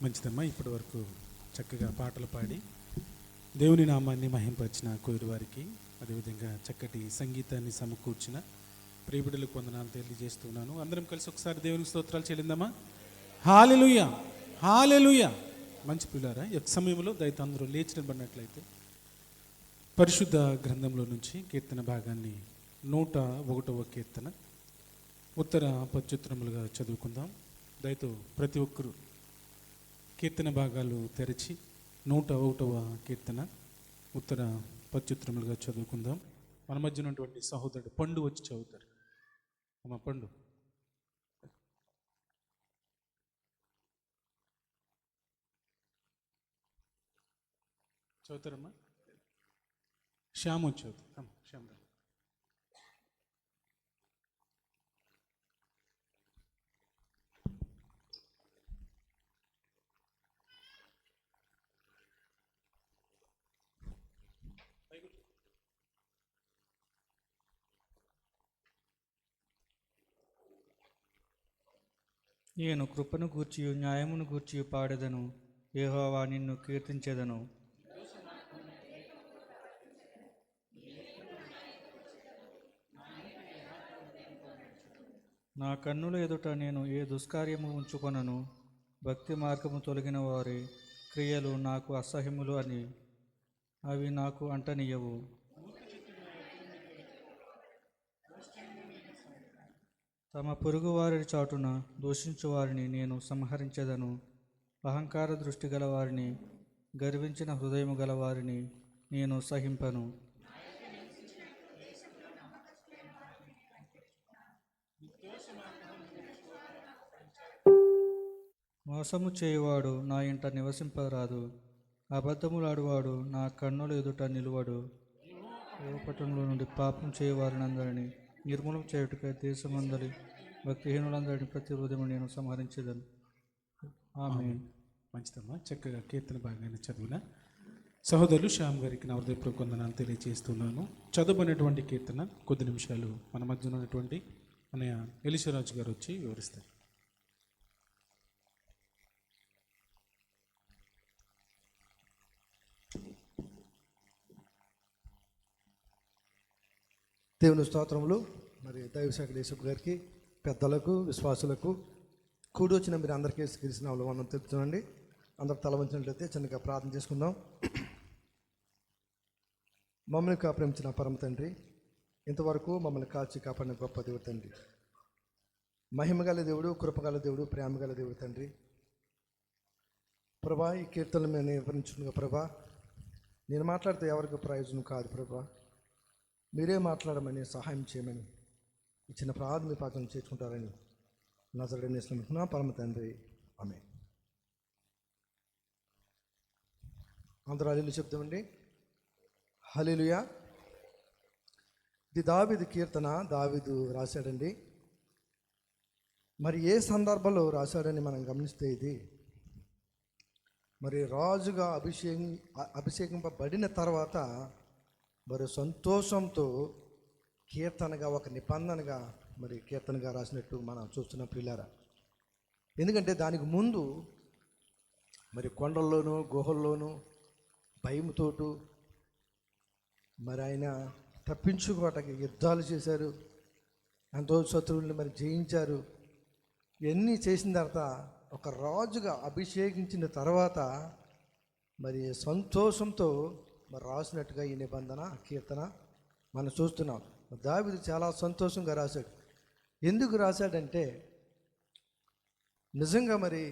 మంచిదమ్మా. ఇప్పటి వరకు చక్కగా పాటలు పాడి దేవుని నామాన్ని మహింపరిచిన కోయిరు వారికి, అదేవిధంగా చక్కటి సంగీతాన్ని సమకూర్చిన ప్రియబిడ్డలకు వందనాలు తెలియజేస్తున్నాను. అందరం కలిసి ఒకసారి దేవునికి స్తోత్రాలు చెల్లిందామా. హల్లెలూయా, హల్లెలూయా. మంచి పిల్లారా, ఈ సమయంలో దయతో అందరూ లేచి నిలబడినట్లయితే పరిశుద్ధ గ్రంథంలో నుంచి కీర్తన భాగాన్ని 101వ కీర్తన ఉత్తర పద్యత్రములుగా చదువుకుందాం. దయతో ప్రతి ఒక్కరూ కీర్తన భాగాలు తెరచి 101వ కీర్తన ఉత్తర పద్యత్రములుగా చదువుకుందాం. మన మధ్య ఉన్నటువంటి సహోదరుడు పండు వచ్చి చదువుతారు. అమ్మ పండు. చదువుతారమ్మా. శ్యామ్ వచ్చి చదువుతారు. అమ్మ శ్యామ్ రా. నేను కృపను గూర్చియు న్యాయమును గూర్చియు పాడెదను. యెహోవా నిన్ను కీర్తించెదను. నా కన్నుల ఎదుట నేను ఏ దుష్కార్యము ఉంచుకొనను. భక్తి మార్గము తొలగిన వారి క్రియలు నాకు అసహ్యములు అని అవి నాకు అంటనీయవు. తమ పొరుగు వారి చాటున దూషించు వారిని నేను సంహరించెదను. అహంకార దృష్టి గల వారిని, గర్వించిన హృదయము గల వారిని నేను సహింపను. మోసము చేయువాడు నా ఇంట నివసింపరాదు. అబద్ధములాడువాడు నా కన్నుల ఎదుట నిలువడు. పట్టణంలో నుండి పాపం చేయువారినందరినీ నిర్మూలం చేయుటకై దేశమందరి భక్తిహీనులందరినీ ప్రతి హృదయం నేను సంహరించేదను. ఆమేన్. మంచిదమ్మా, చక్కగా కీర్తన బాగానే చదివిన సహోదరులు శ్యామ్ గారికి నా హృదయపూర్వక వందనాలు తెలియజేస్తున్నాను. చదువుకునేటువంటి కీర్తన కొద్ది నిమిషాలు మన మధ్య ఉన్నటువంటి మన ఎలీషరాజు గారు వచ్చి వివరిస్తారు. దేవుని స్తోత్రములు. మరి దైవశాఖ దేశపు గారికి, పెద్దలకు, విశ్వాసులకు, కూడి వచ్చిన మీరు అందరికీ యేసుక్రీస్తు నామములో వందనాలు తెలుపుతున్నాండి. అందరూ తల వంచినట్లయితే చిన్నగా ప్రార్థన చేసుకుందాం. మమ్మల్ని ప్రేమించిన పరమ తండ్రి, ఇంతవరకు మమ్మల్ని కాల్చి కాపాడిన గొప్ప దేవుడు తండ్రి, మహిమగల దేవుడు, కృపగల దేవుడు, ప్రేమగల దేవుడు తండ్రి. ప్రభా, ఈ కీర్తనలు మేము వివరించుకున్న ప్రభా, నేను మాట్లాడితే ఎవరికి ప్రయోజనం కాదు ప్రభా, మీరే మాట్లాడమని సహాయం చేయమని ఇచ్చిన ప్రార్థన మీ పాత్రను చేర్చుకుంటారని నజరేయుడైన పరమ తండ్రి, ఆమేన్. అందరూ హల్లెలూయా చెప్తామండి. హల్లెలూయా. ఇది దావీదు కీర్తన, దావీదు రాశాడండి. మరి ఏ సందర్భంలో రాశాడని మనం గమనిస్తే ఇది మరి రాజుగా అభిషేకింపబడిన తర్వాత మరి సంతోషంతో కీర్తనగా, ఒక నిబంధనగా మరి కీర్తనగా రాసినట్టు మనం చూస్తున్న ప్రియులారా. ఎందుకంటే దానికి ముందు మరి కొండల్లోనూ గుహల్లోనూ భయముతోటు మరి ఆయన తప్పించుకోవటానికి యుద్ధాలు చేశారు, ఎంతో శత్రువుల్ని మరి జయించారు. ఇవన్నీ చేసిన తర్వాత ఒక రాజుగా అభిషేకించిన తర్వాత మరి సంతోషంతో మరి రాసినట్టుగా ఈ నిబంధన కీర్తన మనం చూస్తున్నాం. దావీదు చాలా సంతోషంగా రాశాడు. ఎందుకు రాశాడంటే నిజంగా మరి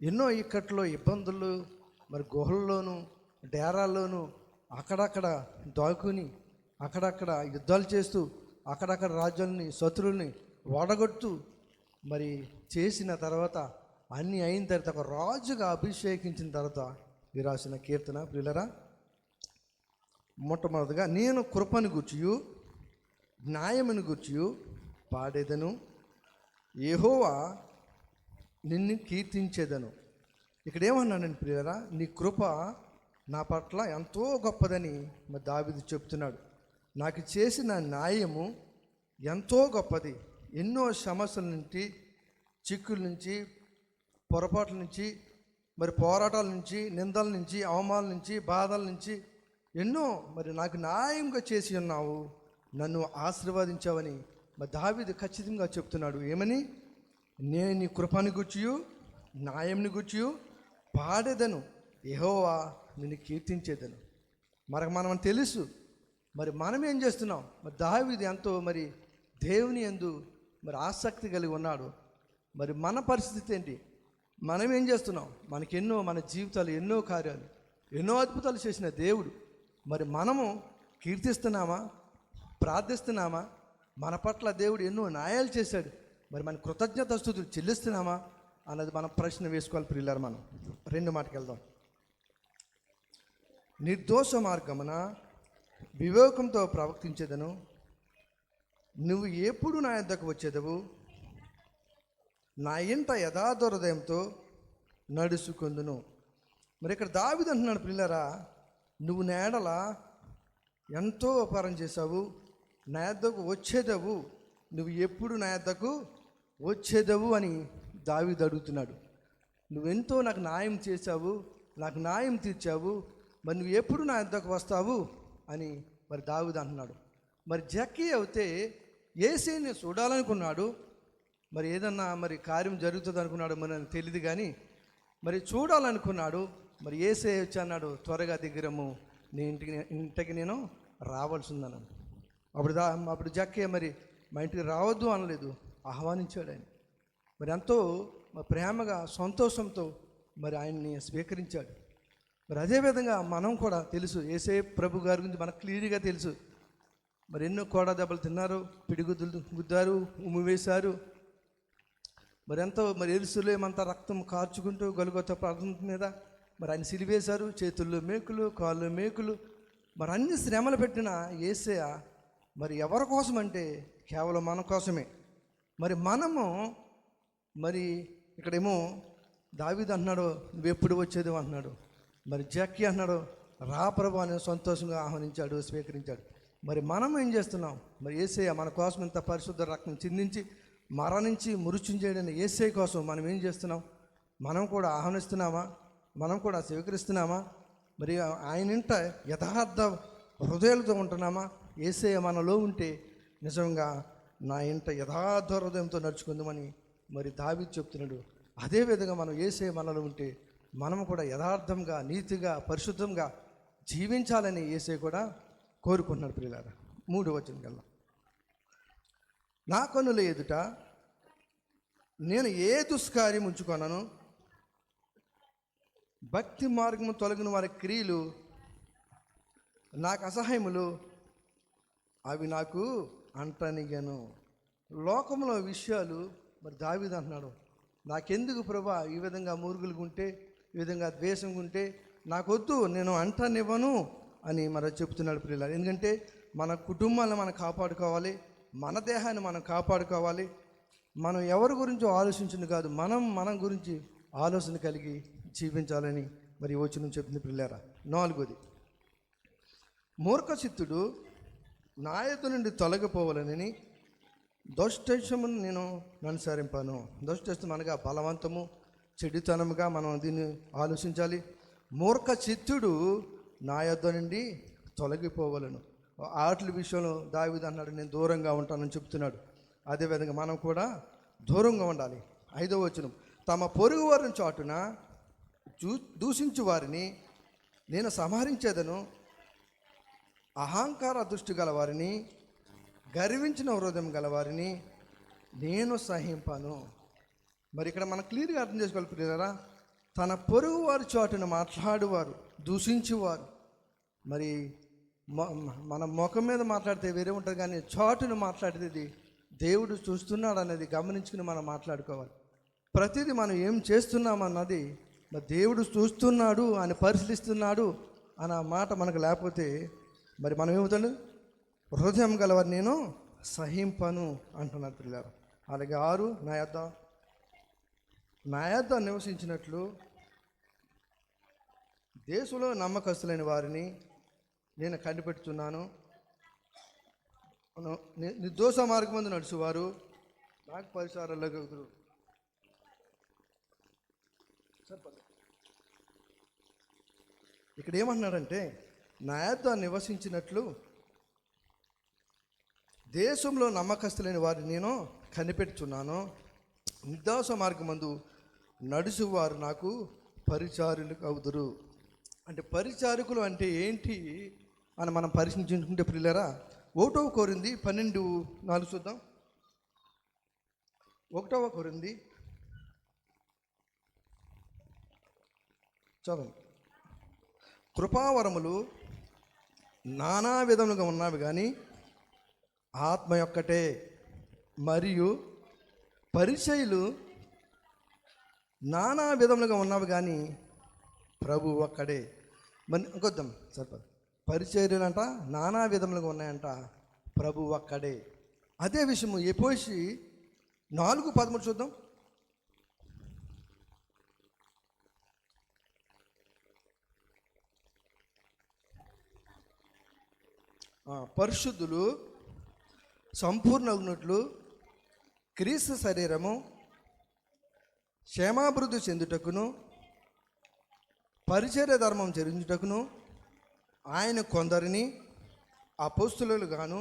ఎన్నో ఇక్కట్లో ఇబ్బందులు, మరి గుహల్లోనూ డేరాల్లోనూ అక్కడక్కడ దాక్కుని అక్కడక్కడ యుద్ధాలు చేస్తూ అక్కడక్కడ రాజ్యాలని, శత్రువుల్ని ఓడగొడుతూ మరి చేసిన తర్వాత అన్నీ అయిన తర్వాత ఒక రాజుగా అభిషేకించిన తర్వాత ఈ రాసిన కీర్తన ప్రియులరా. మొట్టమొదటిగా నేను కృపను గూర్చియు న్యాయమును గూర్చియు పాడేదను, యెహోవా నిన్ను కీర్తించేదను. ఇక్కడ ఏమన్నానండి ప్రియులరా, నీ కృప నా పట్ల ఎంతో గొప్పదని మరి దావీదు చెప్తున్నాడు. నాకు చేసిన న్యాయము ఎంతో గొప్పది. ఎన్నో సమస్యల నుంచి, చిక్కుల నుంచి, పొరపాట్ల నుంచి, మరి పోరాటాల నుంచి, నిందల నుంచి, అవమానాల నుంచి, బాధల నుంచి ఎన్నో మరి నాకు న్యాయంగా చేసి ఉన్నావు, నన్ను ఆశీర్వదించావని మరి దావీదు ఖచ్చితంగా చెప్తున్నాడు. ఏమని? నేను నీ కృపను గూర్చియు న్యాయంని గూర్చియు పాడేదను, యెహోవా నిన్ను కీర్తించేదను. మనం తెలుసు మరి మనం ఏం చేస్తున్నాం. మరి దావీదు ఎంతో మరి దేవుని యందు మరి ఆసక్తి కలిగి ఉన్నాడు. మరి మన పరిస్థితి ఏంటి? మనం ఏం చేస్తున్నాం? మనకెన్నో, మన జీవితాలు ఎన్నో కార్యాలు, ఎన్నో అద్భుతాలు చేసిన దేవుడు మరి మనము కీర్తిస్తున్నామా, ప్రార్థిస్తున్నామా? మన పట్ల దేవుడు ఎన్నో న్యాయాలు చేశాడు, మరి మన కృతజ్ఞతాస్తుతులు చెల్లిస్తున్నామా అన్నది మనం ప్రశ్న వేసుకోవాలి ప్రియులారా. మనం రెండు మాటకి వెళ్దాం. నిర్దోష మార్గమున వివేకంతో ప్రవర్తించేదను, నువ్వు ఎప్పుడు నా యొద్దకు వచ్చేదవు, నా ఇంట యథార్థ హృదయంతో నడుచుకొందును. మరి ఇక్కడ దావీదు అంటున్నాడు, ప్రియులారా, నువ్వు నా ఎడల ఎంతో అపారం చేశావు, నా యొద్దకు వచ్చేదవు, నువ్వు ఎప్పుడు నా యొద్దకు వచ్చేదవు అని దావీదు అడుగుతున్నాడు. నువ్వెంతో నాకు న్యాయం చేశావు, నాకు న్యాయం తీర్చావు, మరి నువ్వు ఎప్పుడు నా యొద్దకు వస్తావు అని మరి దావీదు అంటున్నాడు. మరి జక్కయ్య అయితే యేసేని చూడాలనుకున్నాడు, మరి ఏదన్నా మరి కార్యం జరుగుతుంది అనుకున్నాడు, మరి నాకు తెలియదు కానీ మరి చూడాలనుకున్నాడు. మరి యేసే వచ్చి అన్నాడు, త్వరగా దగ్గరము, నీ ఇంటికి నేను రావాల్సి ఉందన్నాను. అప్పుడు జక్కయ్య మరి మా ఇంటికి రావద్దు అనలేదు, ఆహ్వానించాడు ఆయన. మరి ఎంతో ప్రేమగా సంతోషంతో మరి ఆయన్ని స్వీకరించాడు. మరి అదేవిధంగా మనం కూడా తెలుసు, యేసే ప్రభు గారి గురించి మనకు క్లియర్గా తెలుసు. మరి ఎన్నో కోడా దెబ్బలు తిన్నారు, పిడిగుద్దులు గుద్దారు, ఉమ్ము వేశారు. మరి ఎంతో మరి ఎరుసలేమంతా రక్తం కార్చుకుంటూ గొల్గొతా పర్వతం మీద మరి ఆయన సిలివేశారు, చేతుల్లో మేకులు, కాళ్ళు మేకులు, మరి అన్ని శ్రమలు పెట్టిన యేసయ్య మరి ఎవరి కోసం అంటే కేవలం మన కోసమే. మరి మనము మరి ఇక్కడేమో దావీదు అంటున్నాడు, నువ్వు ఎప్పుడు వచ్చేది అంటున్నాడు. మరి జక్కయ్య అన్నాడు, రా ప్రభు అని సంతోషంగా ఆహ్వానించాడు, స్వీకరించాడు. మరి మనం ఏం చేస్తున్నాం? మరి యేసయ్య మన కోసం ఇంత పరిశుద్ధ రక్తం చిందించి మరణించి మృత్యుంజయుడైన యేసయ్య కోసం మనం ఏం చేస్తున్నాం? మనం కూడా ఆహ్వానిస్తున్నామా? మనం కూడా స్వీకరిస్తున్నామా? మరి ఆయన ఇంట యథార్థ హృదయాలతో ఉంటున్నామా? యేసయ్య మనలో ఉంటే నిజంగా నా ఇంట యథార్థ హృదయంతో నడుచుకుందామని మరి దావీదు చెప్తున్నాడు. అదేవిధంగా మనం యేసయ్య మనలో ఉంటే మనం కూడా యథార్థంగా, నీతిగా, పరిశుద్ధంగా జీవించాలని యేసయ్య కూడా కోరుకుంటున్నాడు. ప్రియులారా, 3వ వచనం కల్లా, నా కన్నుల ఎదుట నేను ఏ దుష్కార్యం ఉంచుకొనను, భక్తి మార్గము తొలగిన వారి క్రియలు నాకు అసహ్యములు, అవి నాకు అంటనిగను. లోకంలో విషయాలు మరి దావీదు అంటున్నాడు, నాకెందుకు ప్రభా ఈ విధంగా మూర్ఖులుగా ఉంటే, ఈ విధంగా ద్వేషంగా ఉంటే నాకొద్దు, నేను అంటనివ్వను అని మరి చెప్తున్నాడు ప్రియులారా. ఎందుకంటే మన కుటుంబాలను మనం కాపాడుకోవాలి, మన దేహాన్ని మనం కాపాడుకోవాలి. మనం ఎవరి గురించి ఆలోచించింది కాదు, మనం గురించి ఆలోచన కలిగి జీవించాలని మరి వచనం చెప్తుంది ప్రియులారా. 4వది, మూర్ఖచిత్తుడు నా యొద్ద నుండి తొలగిపోవాలని దుష్టమును నేను అనుసరింపాను. దుష్టం అనగా బలవంతము, చెడుతనముగా మనం దీన్ని ఆలోచించాలి. మూర్ఖచిత్తుడు నా యొద్ద నుండి తొలగిపోవాలను. ఆటల విషయంలో దావీదు అన్నాడు, నేను దూరంగా ఉంటానని చెప్తున్నాడు. అదేవిధంగా మనం కూడా దూరంగా ఉండాలి. 5వ వచనం, తమ పొరుగు వారిని చాటున దూషించు వారిని నేను సంహరించేదను, అహంకార దృష్టి గల వారిని, గర్వించిన హృదయం గల వారిని నేను సహింపను. మరి ఇక్కడ మనం క్లియర్గా అర్థం చేసుకోవాలి ప్రియులారా, తన పొరుగు వారి చాటున మాట్లాడువారు, దూషించేవారు, మరి మన ముఖం మీద మాట్లాడితే వేరే ఉంటుంది, కానీ చాటును మాట్లాడేది దేవుడు చూస్తున్నాడు అనేది గమనించుకుని మనం మాట్లాడుకోవాలి. ప్రతిదీ మనం ఏం చేస్తున్నామన్నది మరి దేవుడు చూస్తున్నాడు అని పరిశీలిస్తున్నాడు అన్న మాట మనకు లేకపోతే మరి మనం ఏమవుతాడు? హృదయం గలవారు నేను సహింపను అంటున్నారు పిల్లలు. అలాగే 6, నా యొద్ద నివసించినట్లు దేశంలో నమ్మకస్తులైన వారిని నేను కనిపెడుతున్నాను. నిర్దోష మార్గమందు నడుచువారు నాకు పరిసరాల్లో ఎదురు. ఇక్కడ ఏమంటున్నాడంటే, నా యొద్ద నివసించినట్లు దేశంలో నమ్మకస్తులైన వారిని నేను కనిపెడుతున్నాను. నిర్దోష మార్గమందు నడుచువారు నాకు పరిచారులు అవుదురు. అంటే పరిచారకులు అంటే ఏంటి అని మనం పరిశీలించుకుంటే ప్రియులారా, 1వ కొరింథీ 12:4 చూద్దాం. 1వ కొరింథీ చదవండి. కృపావరములు నానా విధములుగా ఉన్నవి కానీ ఆత్మ యొక్కటే. మరియు పరిచయులు నానా విధములుగా ఉన్నవి కానీ ప్రభు ఒక్కడే. మరి ఇంకొద్దాం సరిపదు. పరిచర్యలు అంట నానా విధములుగా ఉన్నాయంట, ప్రభు ఒక్కడే. అదే విషయము ఎపోషి 4:13 చూద్దాం. పరిశుద్ధులు సంపూర్ణగునట్లు క్రీస్తు శరీరము క్షేమాభివృద్ధి చెందుటకును పరిచర్య ధర్మం చెల్లించుటకును ఆయన కొందరిని అపోస్తులుగాను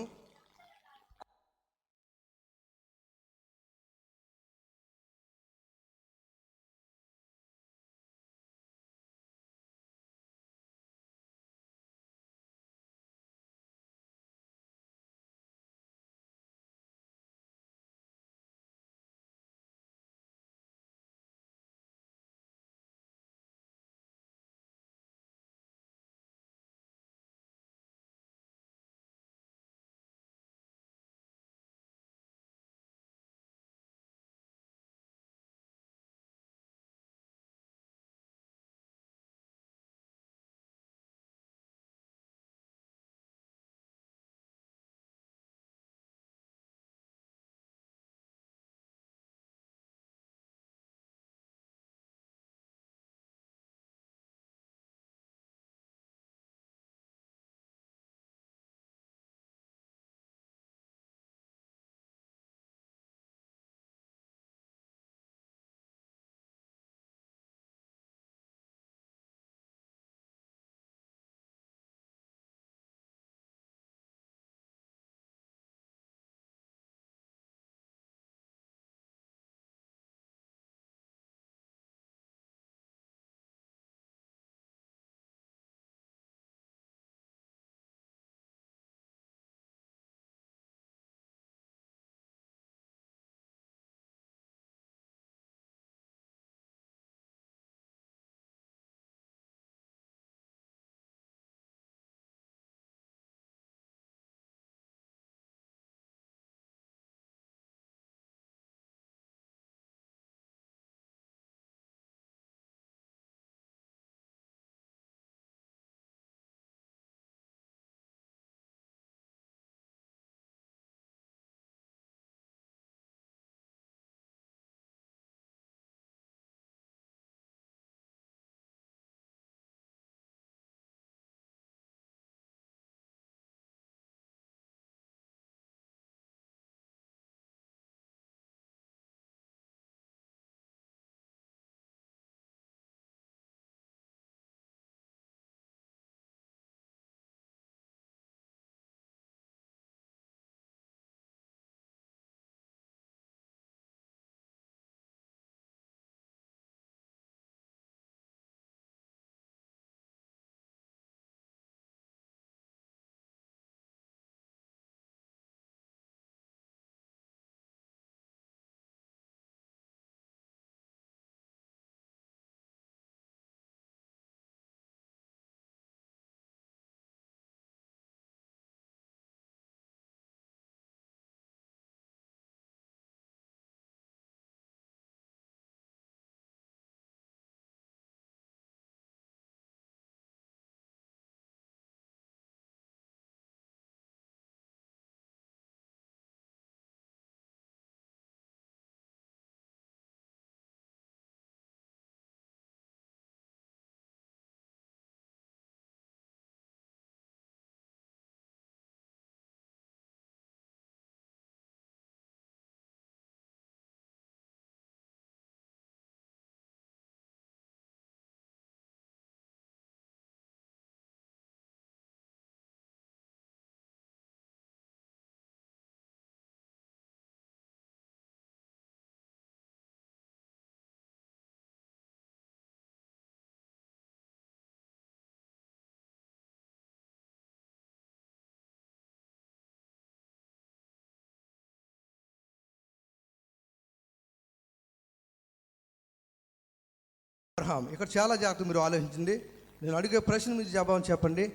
అబ్రహాం. ఇక్కడ చాలా జాగ్రత్త మీరు ఆలోచించండి. నేను అడిగే ప్రశ్న మీరు జవాబు చెప్పండి.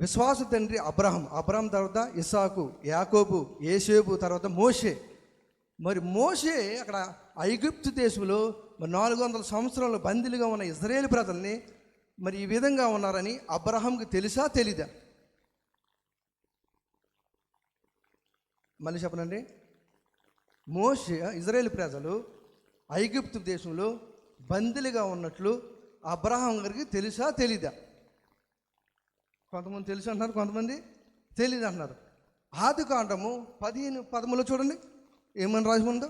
విశ్వాస తండ్రి అబ్రహం, అబ్రహం తర్వాత ఇస్సాకు, యాకోబు, యేసేపు, తర్వాత మోషే. మరి మోషే అక్కడ ఐగుప్తు దేశంలో మరి 400 సంవత్సరాలు బందీలుగా ఉన్న ఇజ్రాయేల్ ప్రజల్ని మరి ఈ విధంగా ఉన్నారని అబ్రహాంకి తెలుసా తెలీదా? మళ్ళీ చెప్పనండి. మోషే ఇజ్రాయేల్ ప్రజలు ఐగుప్తు దేశంలో బందీలుగా ఉన్నట్లు అబ్రహాం గారికి తెలుసా తెలీదా? కొంతమంది తెలుసు అంటున్నారు, కొంతమంది తెలీదు అంటున్నారు. ఆది కాండము 15:13 చూడండి ఏమని రాసి ఉందో.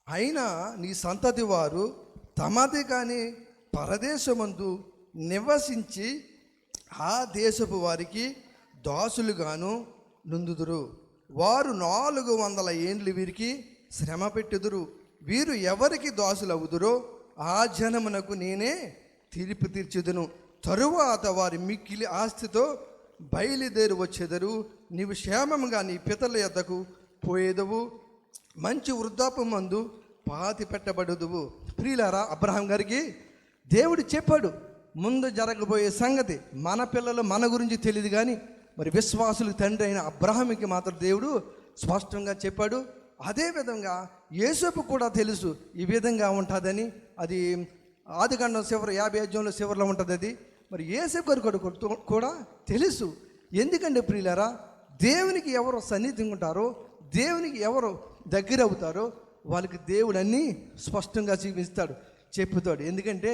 అయినా నీ సంతతి వారు తమది కాని పరదేశమందు నివసించి ఆ దేశపు వారికి దాసులుగాను నుందుదురు. వారు 400 ఏండ్లు వీరికి శ్రమ పెట్టుదురు. వీరు ఎవరికి దాసులు అవుదురో ఆ జనమునకు నేనే తీర్పు తీర్చుదును. తరువాత వారి మిక్కిలి ఆస్తితో బయలుదేరి వచ్చేదరు. నీవు క్షేమంగా నీ పితరుల యొద్దకు పోయేదవు. మంచి వృద్ధాప్య మందు పాతి పెట్టబడుదువు. ప్రియులారా, అబ్రహాం గారికి దేవుడు చెప్పాడు ముందు జరగబోయే సంగతి. మన పిల్లలు మన గురించి తెలియదు కానీ మరి విశ్వాసులకు తండ్రి అయిన అబ్రహాంకి మాత్రం దేవుడు స్పష్టంగా చెప్పాడు. అదేవిధంగా యేసేపు కూడా తెలుసు ఈ విధంగా ఉంటుందని. అది ఆదికాండం 50 అధ్యాయంలో చివరిలో ఉంటుంది అది. మరి యేసేపు గారు కూడా తెలుసు. ఎందుకంటే ప్రియులారా, దేవునికి ఎవరు సన్నిధిగా ఉంటారో, దేవునికి ఎవరు దగ్గర అవుతారో వాళ్ళకి దేవుడు అన్నీ స్పష్టంగా చూపిస్తాడు, చెప్పుతాడు. ఎందుకంటే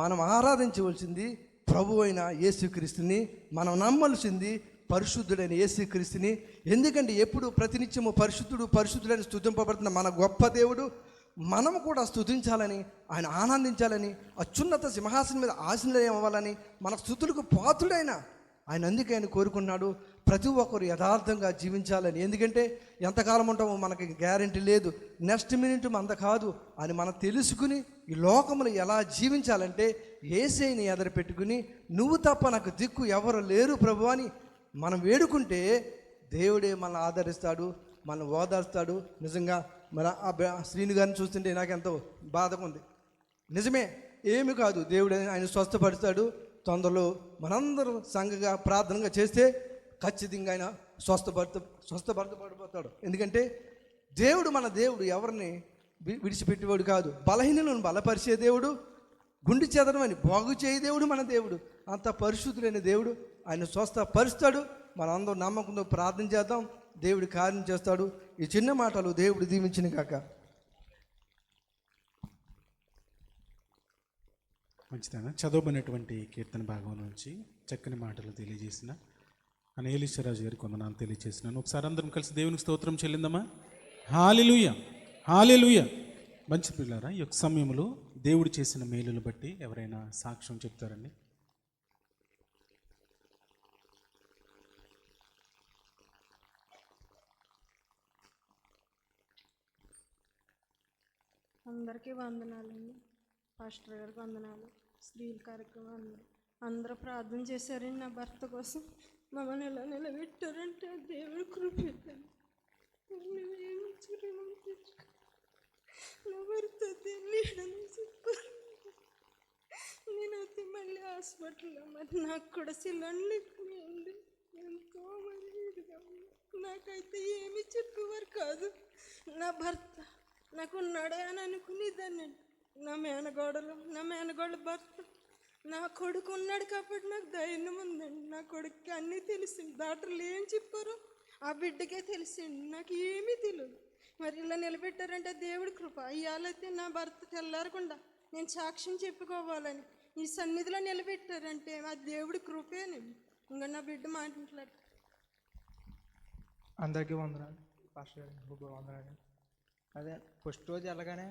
మనం ఆరాధించవలసింది ప్రభు అయిన యేసుక్రీస్తుని, మనం నమ్మవలసింది పరిశుద్ధుడైన యేసుక్రీస్తుని. ఎందుకంటే ఎప్పుడు ప్రతినిత్యము పరిశుద్ధుడు పరిశుద్ధుడని స్తుతింపబడుతున్న మన గొప్ప దేవుడు మనం కూడా స్తుతించాలని, ఆయన ఆనందించాలని, అత్యున్నత సింహాసనం మీద ఆశీనులయం అవ్వాలని, మన స్తుతులకు పాత్రుడైన ఆయన అందుకే ఆయన కోరుకున్నాడు ప్రతి ఒక్కరు యథార్థంగా జీవించాలని. ఎందుకంటే ఎంతకాలం ఉంటామో మనకి గ్యారెంటీ లేదు, నెక్స్ట్ మినిట్ అంత కాదు అని మనం తెలుసుకుని ఈ లోకంలో ఎలా జీవించాలంటే యేసేని ఎదురు పెట్టుకుని నువ్వు తప్ప నాకు దిక్కు ఎవరు లేరు ప్రభు అని మనం వేడుకుంటే దేవుడే మనల్ని ఆదరిస్తాడు, మనల్ని ఓదార్స్తాడు. నిజంగా మరి ఆ శ్రీను గారిని చూస్తుంటే నాకు ఎంతో బాధగా ఉంది. నిజమే, ఏమి కాదు, దేవుడు ఆయన స్వస్థపరుస్తాడు. తొందరలో మనందరూ సంఘంగా ప్రార్థనగా చేస్తే ఖచ్చితంగా ఆయన స్వస్థపడతాడు. ఎందుకంటే దేవుడు మన దేవుడు ఎవరిని విడిచిపెట్టేవాడు కాదు. బలహీనులను బలపరిచే దేవుడు, గుండె చెదరమని బాగు చేయ దేవుడు మన దేవుడు. అంత పరిశుద్ధులైన దేవుడు ఆయన స్వస్థపరుస్తాడు. మనందరూ నమ్మకంతో ప్రార్థన చేద్దాం, దేవుడి కార్యం చేస్తాడు. ఈ చిన్న మాటలు దేవుడు దీవించిన కాక. మంచిదైనా చదవబడినటువంటి కీర్తన భాగం నుంచి చక్కని మాటలు తెలియజేసిన అనేలీశ్వరరాజు గారికి వందనాలు తెలియజేసినాను. ఒకసారి అందరం కలిసి దేవునికి స్తోత్రం చెల్లిందమ్మా. హల్లెలూయా, హల్లెలూయా. మంచి పిల్లారా, ఈ యొక్క సమయంలో దేవుడు చేసిన మేలును బట్టి ఎవరైనా సాక్ష్యం చెప్తారండి? అందరికీ వందనాలండి. పాస్టర్ గారికి వందనాలు, స్త్రీల కార్యక్రమం అందరూ ప్రార్థన చేశారండి. నా భర్త కోసం మమ్మల్ని ఎలా నిలబెట్టారంటే దేవుడు కృపెట్టాను. నా భర్త తెలియడని చెప్పారు. నేనైతే మళ్ళీ హాస్పిటల్లో మరి నాకు కూడా సిలిండర్ ఎంతో మంది నాకైతే ఏమీ చెప్పేవారు కాదు. నా భర్త నాకు ఉన్నాడే అని అనుకునేదాన్ని. నా మేనగోళ్ళ భర్త నా కొడుకు ఉన్నాడు కాబట్టి నాకు ధైర్యం ఉందండి. నా కొడుకుకి అన్నీ తెలిసింది. డాక్టర్లు ఏం చెప్పారో ఆ బిడ్డకే తెలిసింది, నాకు ఏమీ తెలియదు. మరి ఇలా నిలబెట్టారంటే దేవుడి కృప. ఇవాళైతే నా భర్త తెల్లారకుండా నేను సాక్ష్యం చెప్పుకోవాలని ఈ సన్నిధిలో నిలబెట్టారంటే ఆ దేవుడి కృపేనండి. ఇంకా నా బిడ్డ మాట్లాడు. అందరికీ వందనాలు పాస్టర్ గారు, వందనాలు. అదే ఫస్ట్ రోజు వెళ్ళగానే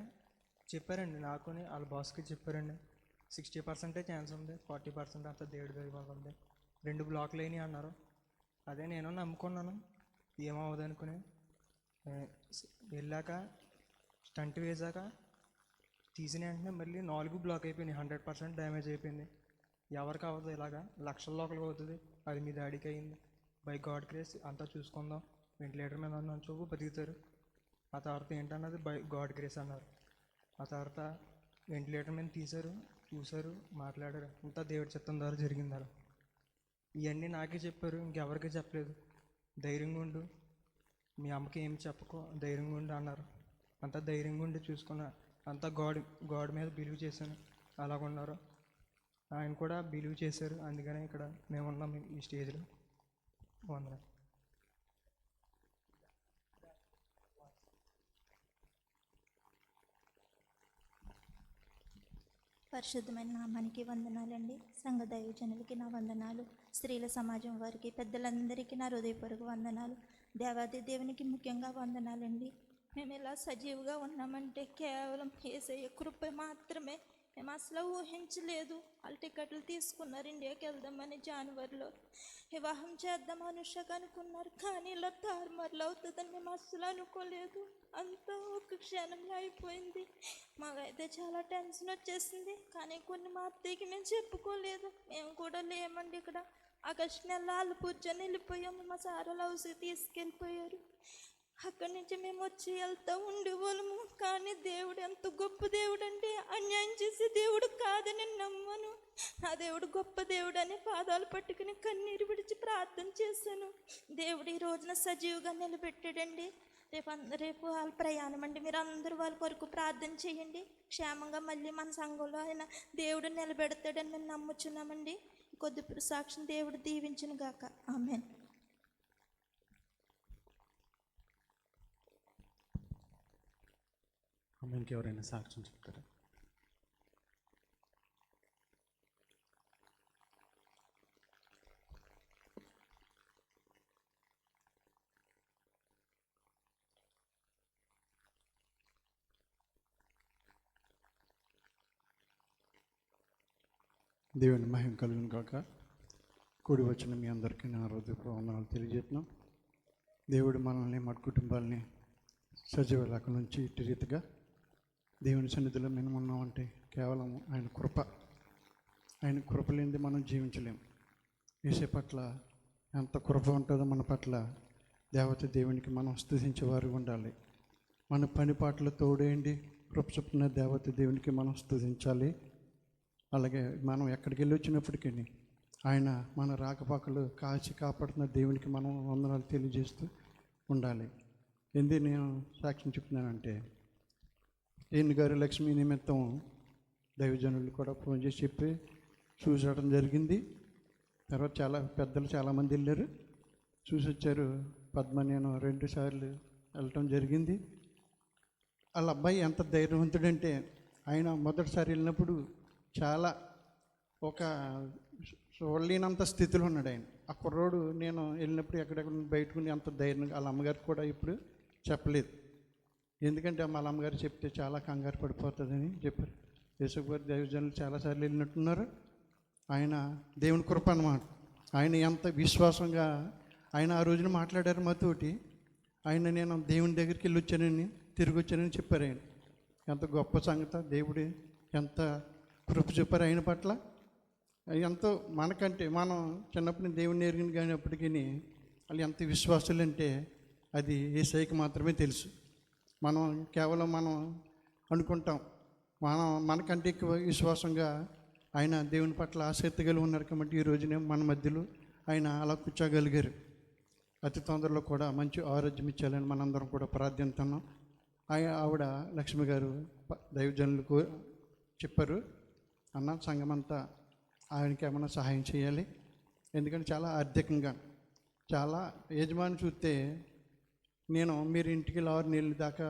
చెప్పారండి, నాకుని వాళ్ళ బాస్కి చెప్పారండి 60% ఛాన్స్ ఉంది, 40% అంతా దేవుడి దైవం ఉంది, 2 బ్లాక్లు అయినాయి అన్నారు. అదే నేను నమ్ముకున్నాను, ఏమవుదు అనుకుని వెళ్ళాక స్టంట్ వేసాక తీసిన వెంటనే మళ్ళీ 4 బ్లాక్ అయిపోయినాయి, 100% డ్యామేజ్ అయిపోయింది. ఎవరికి అవ్వదు ఇలాగా, లక్షల లోపలికి అవుతుంది. అది మీ డాడీకి అయింది. బై గాడ్ గ్రేస్ అంతా చూసుకుందాం, వెంటిలేటర్ మీద నుంచో బతుకుతారు. ఆ తర్వాత ఏంటన్నది బై గాడ్ గ్రేస్ అన్నారు. ఆ తర్వాత వెంటిలేటర్ మీద తీశారు, చూశారు, మాట్లాడారు. అంతా దేవుడి చిత్తం ద్వారా జరిగింది. అలా ఇవన్నీ నాకే చెప్పారు, ఇంకెవరికీ చెప్పలేదు. ధైర్యంగా ఉండు, మీ అమ్మకి ఏం చెప్పుకో, ధైర్యంగా ఉండు అన్నారు. అంతా ధైర్యంగా ఉండి చూసుకున్నా. అంతా గాడ్ మీద బిలీవ్ చేశాను. అలాగున్నారు. ఆయన కూడా బిలీవ్ చేశారు. అందుకనే ఇక్కడ మేము ఉన్నాం ఈ స్టేజ్లో. వందనాలు. పరిశుద్ధమైన నామానికి వందనాలండి. సంఘ దైవజనులకి నా వందనాలు, స్త్రీల సమాజం వారికి, పెద్దలందరికీ నా హృదయపూర్వక వందనాలు. దేవాది దేవునికి ముఖ్యంగా వందనాలండి. మేము ఇలా సజీవుగా ఉన్నామంటే కేవలం యేసయ్య కృప మాత్రమే. మేము అసలు ఊహించలేదు. వాళ్ళు టికెట్లు తీసుకున్నారు, ఇండియాకి వెళ్దామని జనవరిలో. వివాహం చేద్దాం అనుషకు అనుకున్నారు, కానీ ఇలా తారుమారులు అవుతుందని మేము అస్సలు అనుకోలేదు. అంతా ఒక క్షణంలో అయిపోయింది. మాకైతే చాలా టెన్షన్ వచ్చేసింది. కానీ కొన్ని మా అత్తయ్యకి మేము చెప్పుకోలేదు. మేము కూడా లేమండి ఇక్కడ. ఆగస్టు నెలలో ఆలుపూర్చొని వెళ్ళిపోయాము. మా సార్ హౌస్కి తీసుకెళ్ళిపోయారు. అక్కడి నుంచి మేము వచ్చి వెళ్తూ ఉండేవాళ్ళము. కానీ దేవుడు ఎంత గొప్ప దేవుడు అంటే, అన్యాయం చేసే దేవుడు కాదని నమ్మను. ఆ దేవుడు గొప్ప దేవుడు అని పాదాలు పట్టుకుని కన్నీరు విడిచి ప్రార్థన చేశాను. దేవుడు ఈ రోజున సజీవుగా నిలబెట్టాడండి. రేపు వాళ్ళ ప్రయాణం అండి. మీరు అందరూ వాళ్ళ కొరకు ప్రార్థన చేయండి. క్షేమంగా మళ్ళీ మన సంఘంలో ఆయన దేవుడు నిలబెడతాడని మేము నమ్ముచున్నామండి. కొద్ది సాక్షిని దేవుడు దీవించును గాక. ఆమేన్. అమ్మ ఇంకెవరైనా సాక్ష్యం చెప్తారా? దేవుని మహిమ కలుగును కాక. కూడి వచ్చిన మీ అందరికీ నా హృదయపూర్వక వందనాలు తెలియజేస్తున్నాం. దేవుడు మనల్ని మన కుటుంబాలని సజీవ లెక్క నుంచి ఇటు రీతిగా దేవుని సన్నిధిలో మేము ఉన్నామంటే కేవలం ఆయన కృప. ఆయన కృప లేనిది మనం జీవించలేము. యేసే పట్ల ఎంత కృప ఉంటుందో మన పట్ల దేవత దేవునికి మనం స్తుతించేవారు ఉండాలి. మన పని పాటలు తోడేయండి కృప చొప్పున దేవత దేవునికి మనం స్తుతించాలి. అలాగే మనం ఎక్కడికి వెళ్ళి వచ్చినప్పటికీ ఆయన మన రాకపోకలు కాచి కాపాడుతున్న దేవునికి మనం వందనాలు తెలియజేస్తూ ఉండాలి. ఎందుకు నేను సాక్ష్యం చెప్తున్నానంటే, ఈయన గారు లక్ష్మీ నిమిత్తం దైవజనులు కూడా ఫోన్ చేసి చెప్పి చూసడం జరిగింది. తర్వాత చాలా పెద్దలు చాలామంది వెళ్ళారు, చూసి వచ్చారు. పద్మ నేను 2 సార్లు వెళ్ళటం జరిగింది. వాళ్ళ అబ్బాయి ఎంత ధైర్యవంతుడంటే, ఆయన మొదటిసారి వెళ్ళినప్పుడు చాలా ఒక చూడలేనంత స్థితిలో ఉన్నాడు ఆయన. ఆ కుర్రోడు నేను వెళ్ళినప్పుడు ఎక్కడెక్కడ బయటకుని అంత ధైర్యంగా వాళ్ళ అమ్మగారికి కూడా ఇప్పుడు చెప్పలేదు. ఎందుకంటే వాళ్ళ అమ్మగారు చెప్తే చాలా కంగారు పడిపోతుందని చెప్పారు. యేసు గారు దైవజనులు చాలాసార్లు వెళ్ళినట్టున్నారు. ఆయన దేవుని కృప అన్నమాట. ఆయన ఎంత విశ్వాసంగా ఆయన ఆ రోజున మాట్లాడారు మాతోటి. ఆయన నేను దేవుని దగ్గరికి వెళ్ళి వచ్చానని తిరిగి వచ్చానని చెప్పారు. ఆయన ఎంత గొప్ప సంగతి, దేవుడు ఎంత కృప చెప్పారు ఆయన పట్ల. ఎంతో మనకంటే మనం చిన్నప్పుడు దేవుని ఎరిగిన కానిప్పటికీ వాళ్ళు ఎంత విశ్వాసులు అంటే అది యేసయ్యకి మాత్రమే తెలుసు. మనం కేవలం మనం అనుకుంటాం మనకంటే ఎక్కువ విశ్వాసంగా ఆయన దేవుని పట్ల ఆసక్తి కలిగి ఉన్నారు. కాబట్టి ఈ రోజునే మన మధ్యలో ఆయన అలా కూర్చోగలిగారు. అతి తొందరలో కూడా మంచి ఆరోగ్యం ఇచ్చాలని మనందరం కూడా ప్రార్థిస్తున్నాం. ఆవిడ లక్ష్మి గారు దైవజనులకు చెప్పారు, అన్న సంఘమంతా ఆయనకి ఏమైనా సహాయం చేయాలి. ఎందుకంటే చాలా ఆర్థికంగా చాలా యజమాని చూస్తే మీరు ఇంటికి 6 నెలల దాకా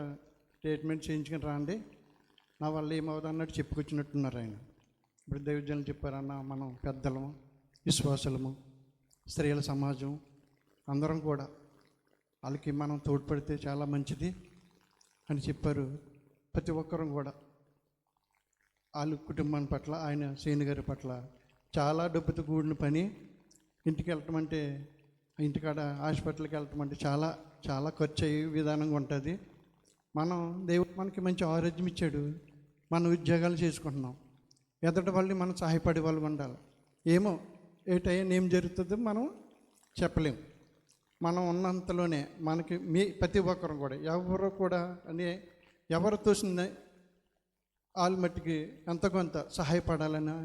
ట్రీట్మెంట్ చేయించుకుని రాండి, నా వల్ల ఏమవుతుంది అన్నట్టు చెప్పుకొచ్చినట్టున్నారు ఆయన. ఇప్పుడు దైవజనులు చెప్పారన్న మనం పెద్దలము, విశ్వాసులము, స్త్రీల సమాజం అందరం కూడా వాళ్ళకి మనం తోడ్పడితే చాలా మంచిది అని చెప్పారు. ప్రతి ఒక్కరం కూడా వాళ్ళ కుటుంబం పట్ల ఆయన శ్రీని గారి పట్ల చాలా డబ్బుతో కూడిన పని. ఇంటికి వెళ్ళటం అంటే ఇంటికాడ హాస్పిటల్కి వెళ్ళటం అంటే చాలా చాలా ఖర్చు అయ్యే విధానంగా ఉంటుంది. దేవుడు మనకి మంచి ఆరోగ్యం ఇచ్చాడు. మన ఉద్యోగాలు చేసుకుంటున్నాం. ఎదుటి వాళ్ళని మనం సహాయపడే వాళ్ళు ఉండాలి. ఏమో ఏ టైం ఏం జరుగుతుందో మనం చెప్పలేం. మనం ఉన్నంతలోనే మనకి ప్రతి ఒక్కరు కూడా ఎవరు కూడా ఎవరు తోసింది వాళ్ళ మట్టికి ఎంతో కొంత సహాయపడాలని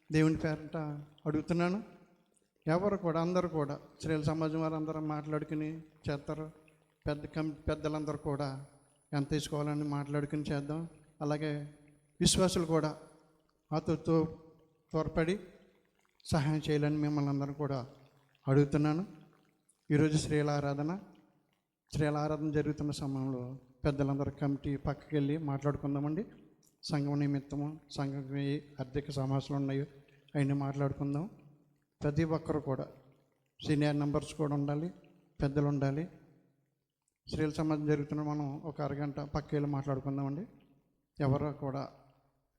దేవుని పేరట అడుగుతున్నాను. ఎవరు కూడా అందరూ కూడా స్త్రీల సమాజం వారు అందరూ మాట్లాడుకుని చేస్తారు. పెద్దలందరూ కూడా ఎంత తీసుకోవాలని మాట్లాడుకుని చేద్దాం. అలాగే విశ్వాసులు కూడా మాతో త్వరపడి సహాయం చేయాలని మిమ్మల్ని అందరూ కూడా అడుగుతున్నాను. ఈరోజు స్త్రీల ఆరాధన జరుగుతున్న సమయంలో పెద్దలందరూ కమిటీ పక్కకి వెళ్ళి మాట్లాడుకుందామండి. సంఘం నిమిత్తము సంఘం ఆర్థిక సమస్యలు ఉన్నాయో అవన్నీ మాట్లాడుకుందాం. ప్రతి ఒక్కరు కూడా సీనియర్ మెంబర్స్ కూడా ఉండాలి, పెద్దలు ఉండాలి. స్త్రీల సమాజం జరుగుతున్న మనం ఒక అరగంట పక్కకి వెళ్ళి మాట్లాడుకుందామండి. ఎవరు కూడా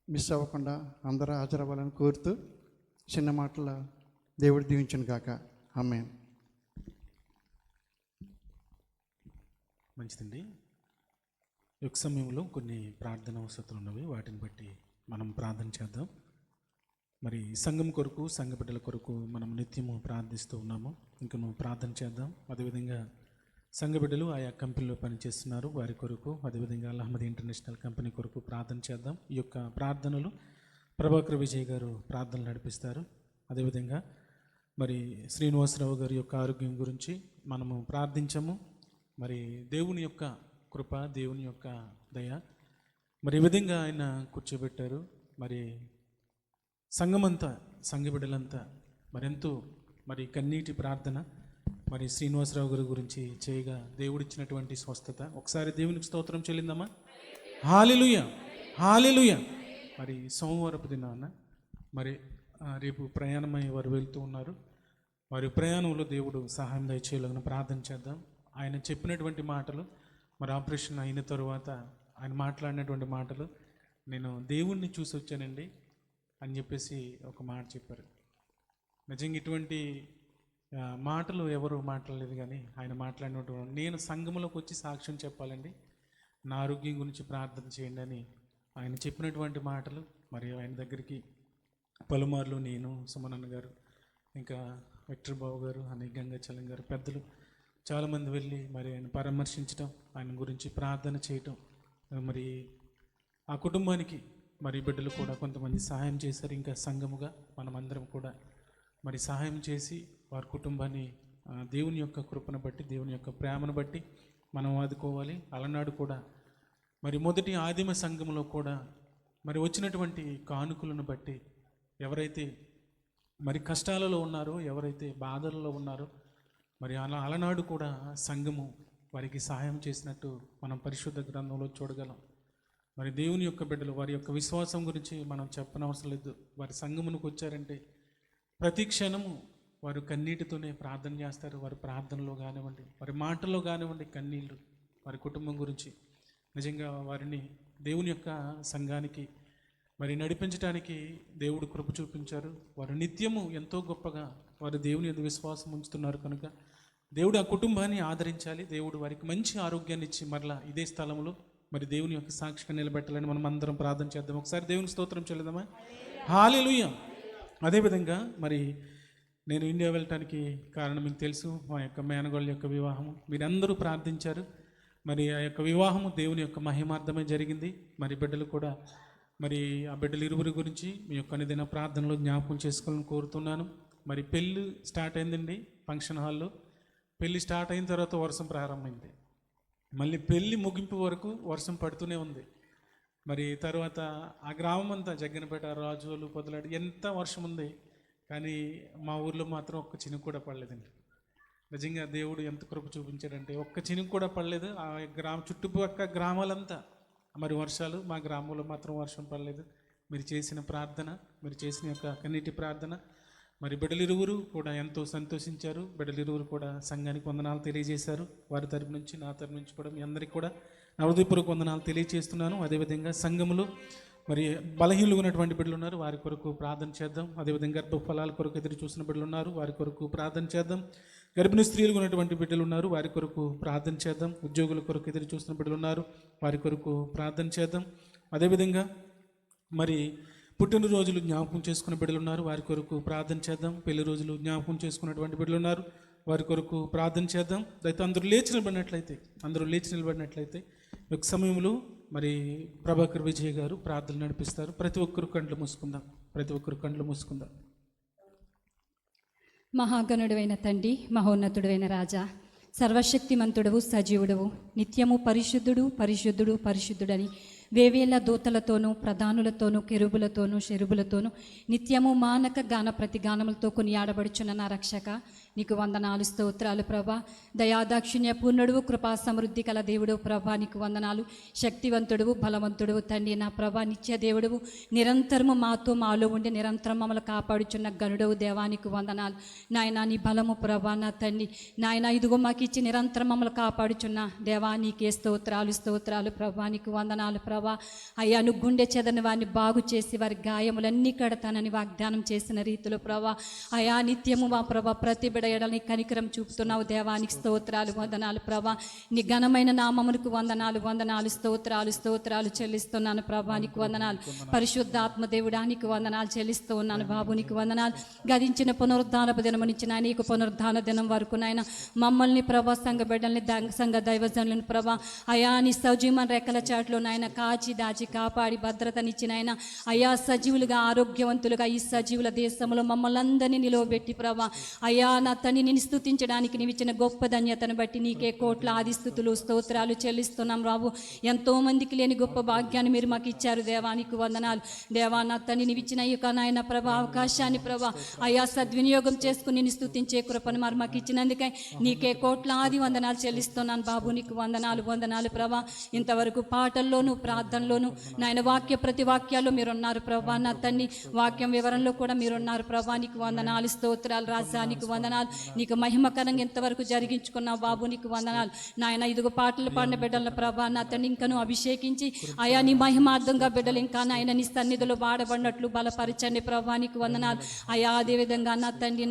మిస్ అవ్వకుండా అందరూ హాజరవ్వాలని కోరుతూ చిన్న మాటల దేవుడు దీవించును గాక. ఆమేన్. మంచిదండి. యొక్క సమయంలో కొన్ని ప్రార్థన అవసరాలు ఉన్నవి, వాటిని బట్టి మనం ప్రార్థన చేద్దాం. మరి సంఘం కొరకు, సంఘ బిడ్డల కొరకు మనం నిత్యము ప్రార్థిస్తూ ఉన్నాము. ఇంకా నువ్వు ప్రార్థన చేద్దాం. అదేవిధంగా సంఘ బిడ్డలు ఆయా కంపెనీలో పనిచేస్తున్నారు, వారి కొరకు, అదేవిధంగా అల్హమ్మద్ ఇంటర్నేషనల్ కంపెనీ కొరకు ప్రార్థన చేద్దాం. ఈ యొక్క ప్రార్థనలు ప్రభాకర్ విజయ్ గారు ప్రార్థనలు నడిపిస్తారు. అదేవిధంగా మరి శ్రీనివాసరావు గారి యొక్క ఆరోగ్యం గురించి మనము ప్రార్థించము. మరి దేవుని యొక్క కృప, దేవుని యొక్క దయ మరి ఈ విధంగా ఆయన కూర్చోబెట్టారు. మరి సంఘమంతా, సంఘ బిడ్డలంతా మరెంతో మరి కన్నీటి ప్రార్థన మరి శ్రీనివాసరావు గారి గురించి చేయగా దేవుడిచ్చినటువంటి స్వస్థత. ఒకసారి దేవునికి స్తోత్రం చెల్లిందమ్మా. హల్లెలూయా, హల్లెలూయా. మరి సోమవారపు దినాన మరి రేపు ప్రయాణమై వారు వెళ్తూ ఉన్నారు. వారి ప్రయాణంలో దేవుడు సహాయం దయచేయాలని ప్రార్థన చేద్దాం. ఆయన చెప్పినటువంటి మాటలు, మరి ఆపరేషన్ అయిన తరువాత ఆయన మాట్లాడినటువంటి మాటలు, నేను దేవుణ్ణి చూసి వచ్చానండి అని చెప్పేసి ఒక మాట చెప్పారు. నిజంగా ఇటువంటి మాటలు ఎవరు మాట్లాడలేదు, కానీ ఆయన మాట్లాడినటువంటి, నేను సంఘంలోకి వచ్చి సాక్ష్యం చెప్పాలండి, నా ఆరోగ్యం గురించి ప్రార్థన చేయండి అని ఆయన చెప్పినటువంటి మాటలు. మరి ఆయన దగ్గరికి పలుమార్లు నేను, సుమనన్న గారు, ఇంకా విక్టర్ బాబు గారు, అని గంగాచలం గారు, పెద్దలు చాలామంది వెళ్ళి మరి ఆయన పరామర్శించడం, ఆయన గురించి ప్రార్థన చేయటం, మరి ఆ కుటుంబానికి మరి బిడ్డలు కూడా కొంతమంది సహాయం చేశారు. ఇంకా సంఘముగా మనమందరం కూడా మరి సహాయం చేసి వారి కుటుంబాన్ని దేవుని యొక్క కృపను బట్టి, దేవుని యొక్క ప్రేమను బట్టి మనం ఆదుకోవాలి. అలనాడు కూడా మరి మొదటి ఆదిమ సంఘంలో కూడా మరి వచ్చినటువంటి కానుకలను బట్టి ఎవరైతే మరి కష్టాలలో ఉన్నారో, ఎవరైతే బాధలలో ఉన్నారో, మరి అలనాడు కూడా సంఘము వారికి సహాయం చేసినట్టు మనం పరిశుద్ధ గ్రంథంలో చూడగలం. మరి దేవుని యొక్క బిడ్డలు వారి యొక్క విశ్వాసం గురించి మనం చెప్పనవసరం లేదు. వారి సంఘమునికి వచ్చారంటే ప్రతి క్షణము వారు కన్నీటితోనే ప్రార్థన చేస్తారు. వారి ప్రార్థనలో కానివ్వండి, వారి మాటల్లో కానివ్వండి, కన్నీళ్ళు వారి కుటుంబం గురించి. నిజంగా వారిని దేవుని యొక్క సంఘానికి మరి నడిపించడానికి దేవుడు కృప చూపించారు. వారు నిత్యము ఎంతో గొప్పగా వారు దేవుని యొక్క విశ్వాసం ఉంచుతున్నారు. కనుక దేవుడు ఆ కుటుంబాన్ని ఆదరించాలి. దేవుడు వారికి మంచి ఆరోగ్యాన్ని ఇచ్చి మరలా ఇదే స్థలంలో మరి దేవుని యొక్క సాక్షిగా నిలబెట్టాలని మనం అందరం ప్రార్థన చేద్దాం. ఒకసారి దేవుని స్తోత్రం చెల్లిద్దామా. హల్లెలూయా. అదేవిధంగా మరి నేను ఇండియా వెళ్ళటానికి కారణం మీకు తెలుసు, మా యొక్క మేనగోళ్ళ యొక్క వివాహము. మీరందరూ ప్రార్థించారు. మరి ఆ యొక్క వివాహము దేవుని యొక్క మహిమార్థమే జరిగింది. మరి బిడ్డలు కూడా మరి ఆ బిడ్డలు ఇరువురి గురించి మీ యొక్క నిదిన ప్రార్థనలో జ్ఞాపకం చేసుకోవాలని కోరుతున్నాను. మరి పెళ్ళి స్టార్ట్ అయిందండి ఫంక్షన్ హాల్లో. పెళ్ళి స్టార్ట్ అయిన తర్వాత వర్షం ప్రారంభమైంది. మళ్ళీ పెళ్ళి ముగింపు వరకు వర్షం పడుతూనే ఉంది. మరి తర్వాత ఆ గ్రామం అంతా జగ్గనపేట, రాజోలు, పొదలాడు ఎంత వర్షం ఉంది, కానీ మా ఊర్లో మాత్రం ఒక్క చినుకు కూడా పడలేదండి. నిజంగా దేవుడు ఎంత కృప చూపించాడంటే ఒక్క చినుకు కూడా పడలేదు. ఆ చుట్టుపక్కల గ్రామాలంతా మరి వర్షాలు, మా గ్రామంలో మాత్రం వర్షం పడలేదు. మీరు చేసిన ప్రార్థన, మీరు చేసిన యొక్క కన్నీటి ప్రార్థన మరి బిడ్డలిరువురు కూడా ఎంతో సంతోషించారు. బిడ్డలిరువురు కూడా సంఘానికి వందనాలు తెలియజేశారు. వారి తరపు నుంచి, నా తరపు నుంచి కూడా మీ అందరికీ కూడా నా హృదయపూర్వక వందనాలు తెలియజేస్తున్నాను. అదేవిధంగా సంఘములు మరి బలహీనులు ఉన్నటువంటి బిడ్డలు ఉన్నారు, వారి కొరకు ప్రార్థన చేద్దాం. అదేవిధంగా గర్భఫలాల కొరకు ఎదురు చూసిన బిడ్డలు ఉన్నారు, వారి కొరకు ప్రార్థన చేద్దాం. గర్భిణీ స్త్రీలు ఉన్నటువంటి బిడ్డలు ఉన్నారు, వారి కొరకు ప్రార్థన చేద్దాం. ఉద్యోగుల కొరకు ఎదురు చూసిన బిడ్డలు ఉన్నారు, వారి కొరకు ప్రార్థన చేద్దాం. అదేవిధంగా మరి పుట్టినరోజులు జ్ఞాపకం చేసుకునే బిడ్డలు ఉన్నారు, వారి కొరకు ప్రార్థన చేద్దాం. పెళ్లి రోజులు జ్ఞాపకం చేసుకున్నటువంటి బిడ్డలు ఉన్నారు, వారి కొరకు ప్రార్థన చేద్దాం. అయితే అందరూ లేచి నిలబడినట్లయితే ఒక సమయంలో మరి ప్రభాకర్ విజయ్ గారు ప్రార్థన నడిపిస్తారు. ప్రతి ఒక్కరు కండ్లు మూసుకుందాం. మహాగణుడైన తండ్రి, మహోన్నతుడైన రాజా, సర్వశక్తిమంతుడవు, సజీవుడవు, నిత్యము పరిశుద్ధుడని వేవేల దూతలతోనూ ప్రధానులతోనూ కెరూబులతోనూ శెరుబులతోనూ నిత్యము మానక గాన ప్రతిగానములతో కొనియాడబడుచున్న నా రక్షక, నీకు వందనాలు, స్తోత్రాలు ప్రభా. దయాదాక్షిణ్య పూర్ణుడువు, కృపా సమృద్ధి కల దేవుడు ప్రభా, నీకు వందనాలు. శక్తివంతుడువు, బలవంతుడువు తండ్రి నా ప్రభా, నిత్య దేవుడువు, నిరంతరము మాలో ఉండి నిరంతరం మమ్మల్ని కాపాడుచున్న గనుడవు దేవా, నీకు వందనాలు. నాయన నీ బలము ప్రభా నా తండ్రి, నాయన ఇదిగో మాకు ఇచ్చి నిరంతరం మమ్మల్ని కాపాడుచున్న దేవా, నీకే స్తోత్రాలు ప్రభా, నీకు వందనాలు ప్రభా. అయ్యా, నువ్వు గుండె చెదని వారిని బాగు చేసి వారి గాయములన్నీ కడతానని వాగ్దానం చేసిన రీతిలో ప్రభా, అయా నిత్యము మా ప్రభా ప్రతి బిడ్డ ఎడలని కనికరం చూపుతున్నావు దేవానికి స్తోత్రాలు, వందనాలు ప్రభా. నీ ఘనమైన నామమునకు వందనాలు, స్తోత్రాలు చెల్లిస్తున్నాను ప్రభా, నీకు వందనాలు. పరిశుద్ధాత్మ దేవుడా, నీకు వందనాలు చెల్లిస్తూ ఉన్నాను బాబు, నీకు వందనాలు. గదించిన పునరుద్ధానపు దినము నుంచి నాయన, నీకు పునరుద్ధాన దినం వరకు నాయన మమ్మల్ని ప్రభా, సంఘ బిడ్డల్ని, సంఘ దైవజనులను ప్రభా, అయా నీ సజీవన రెక్కల చాట్లో నాయన కాచి దాచి కాపాడి భద్రతనిచ్చిన ఆయన అయా సజీవులుగా ఆరోగ్యవంతులుగా ఈ సజీవుల దేశంలో మమ్మల్ని అందరినీ నిలవబెట్టి ప్రభా, అయా నా తండ్రి నిన్ను స్తుతించడానికి నీవు ఇచ్చిన గొప్ప ధన్యతను బట్టి నీకే కోట్లాది స్తుతులు స్తోత్రాలు చెల్లిస్తున్నాం రావు. ఎంతో మందికి లేని గొప్ప భాగ్యాన్ని మీరు మాకు ఇచ్చారు దేవానికి వందనాలు. దేవా నా తండ్రి నీవు ఇచ్చిన ఈ నాయన ప్రభా అవకాశాన్ని ప్రభా అయా సద్వినియోగం చేసుకుని నిన్ను స్తుతించే కృపను మరి మాకు ఇచ్చినందుకై నీకే కోట్లాది వందనాలు చెల్లిస్తున్నాను బాబు, నీకు వందనాలు ప్రభా. ఇంతవరకు పాటల్లోనూ ప్రార్థనలోను నాయన వాక్య ప్రతి వాక్యాల్లో మీరున్నారు ప్రభా నా తండ్రి, వాక్యం వివరంలో కూడా మీరున్నారు ప్రభా, నీకు వందనాలు, స్తోత్రాలు రాజా, నీకు వందనాలు. నీకు మహిమకరంగా ఇంతవరకు జరిగించుకున్నావు బాబు, నీకు వందనాలు నాయన. ఇదిగో పాటలు పాడిన బిడ్డల ప్రభా నా తండ్రి ఇంకను అభిషేకించి అయా నీ మహిమార్థంగా బిడ్డలు ఇంకా నాయన నీ సన్నిధిలో వాడబడినట్లు బలపరచండి ప్రభా, నీకు వందనాలు అయా. అదేవిధంగా నా తండ్రి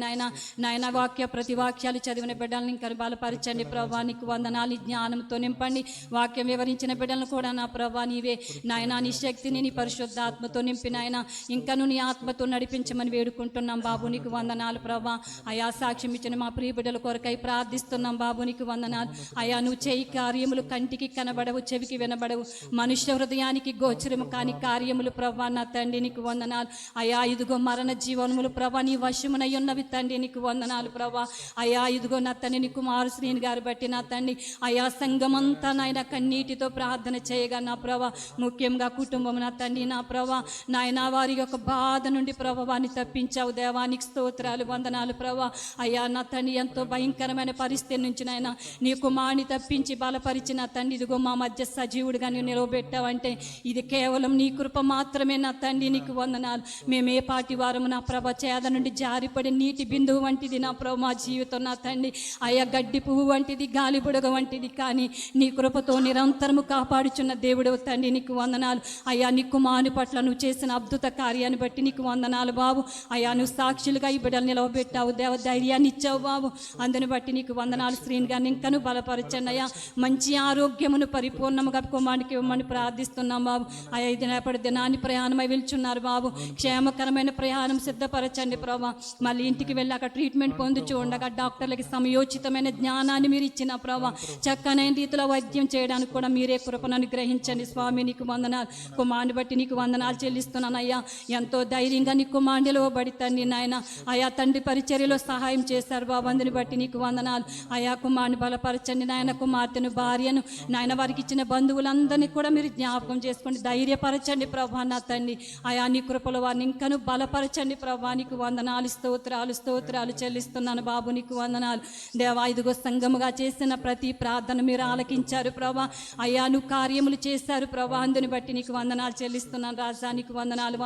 నాయన వాక్య ప్రతి వాక్యాలు చదివిన బిడ్డలను ఇంకా బలపరచండి ప్రభా, నీకు వందనాలు. జ్ఞానంతో నింపండి, వాక్యం వివరించిన బిడ్డలను కూడా నా ప్రభా నీవే నాయన నీ శక్తిని నీ పరిశుద్ధాత్మతో నింపి నాయన ఇంకను నీ ఆత్మతో నడిపించమని వేడుకుంటున్నాం బాబు, నీకు వందనాలు ప్రభా. అయా సాక్ష్యం ఇచ్చిన మా ప్రియ బిడ్డల కొరకై ప్రార్థిస్తున్నాం బాబు, నీకు వందనాలు అయా. నువ్వు చేయి కార్యములు కంటికి కనబడవు, చెవికి వినబడవు, మనుష్య హృదయానికి గోచరము కాని కార్యములు ప్రభా నా తండ్రి, నీకు వందనాలు అయా. ఇదిగో మరణ జీవనములు ప్రభా నీ వశమునై ఉన్నవి తండ్రి, నీకు వందనాలు ప్రభా అయా. ఇదిగో నా తండ్రి నీ కుమారు శ్రీని గారు బట్టి నా తండ్రి అయా సంఘమంతా నాయన కన్నీటితో ప్రార్థన చేయగా నా ప్రభా, ముఖ్యంగా కుటుంబం నా తండ్రి నా ప్రభా నాయన వారి యొక్క బాధ నుండి ప్రభావాన్ని తప్పించావు దేవానికి స్తోత్రాలు, వందనాలు ప్రభా అయ్యా. నా తండ్రి ఎంతో భయంకరమైన పరిస్థితి నుంచి నాయన నీ కుమారుని తప్పించి బలపరిచిన తండ్రి ఇదిగో మా మధ్య సజీవుడిగా నువ్వు నిలవబెట్టావంటే ఇది కేవలం నీ కృప మాత్రమే నా తండ్రి, నీకు వందనాలు. మేము ఏ పాటి వారము నా ప్రభ చేద నుండి జారిపడి నీటి బిందువు వంటిది నా ప్రభు మా జీవితం నా తండ్రి అయ్యా. గడ్డి పువ్వు వంటిది, గాలి బుడగ వంటిది, కానీ నీ కృపతో నిరంతరము కాపాడుచున్న దేవుడు తండ్రి, నీకు వందనాలు అయ్యా. నీ కుమారుని పట్ల నువ్వు చేసిన అద్భుత కార్యాన్ని బట్టి నీకు వందనాలు బాబు అయ్యా. నువ్వు సాక్షులుగా ఈ బిడ్డలు నిలవబెట్టావు దేవ, ధైర్యాన్ని ఇచ్చావు బాబు, అందుని బట్టి నీకు వందనాలు. శ్రీని గారిని ఇంకను బలపరచండి అయ్యా, మంచి ఆరోగ్యమును పరిపూర్ణముగా కుమారునికి ఇవ్వమని ప్రార్థిస్తున్నాం బాబు అయ్యా. ఇది రేపటి దినాన్ని ప్రయాణమై వెళ్తున్నారు బాబు, క్షేమకరమైన ప్రయాణం సిద్ధపరచండి ప్రభా. మళ్ళీ ఇంటికి వెళ్ళాక ట్రీట్మెంట్ పొందుచూ ఉండగా డాక్టర్లకి సమయోచితమైన జ్ఞానాన్ని మీరు ఇచ్చిన ప్రభా, చక్కనైన రీతిలో వైద్యం చేయడానికి కూడా మీరే కృపను అనుగ్రహించండి స్వామి, నీకు వందనాలు. కుమారుని బట్టి నీకు వందనాలు చెల్లిస్తున్నాను అయ్యా. ఎంతో ధైర్యంగా నీ కుమారుడిలో బడి తండ్రి నాయన అయా తండ్రి పరిచర్యలో సహాయం చేశారు బాబు, అందుని బట్టి నీకు వందనాలు అయా. కుమారుని బలపరచండి నాయన, కుమార్తెను భార్యను నాయన వారికి ఇచ్చిన బంధువులందరినీ కూడా మీరు జ్ఞాపకం చేసుకోండి, ధైర్యపరచండి ప్రభా నా తండ్రి అయా. నీ కృపలో వారిని ఇంకను బలపరచండి ప్రభా, నీకు వందనాలు, స్తోత్రాలు చెల్లిస్తున్నాను బాబు, నీకు వందనాలు దేవా. ఇదిగో సంఘముగా చేసిన ప్రతి ప్రార్థన మీరు ఆలకించారు ప్రభా అయ్యా. నువ్వు కార్యములు చేశారు ప్రభా, అందుని బట్టి నీకు వందనాలు చెల్లిస్తున్నాను రాజా, నీకు వందనాలు.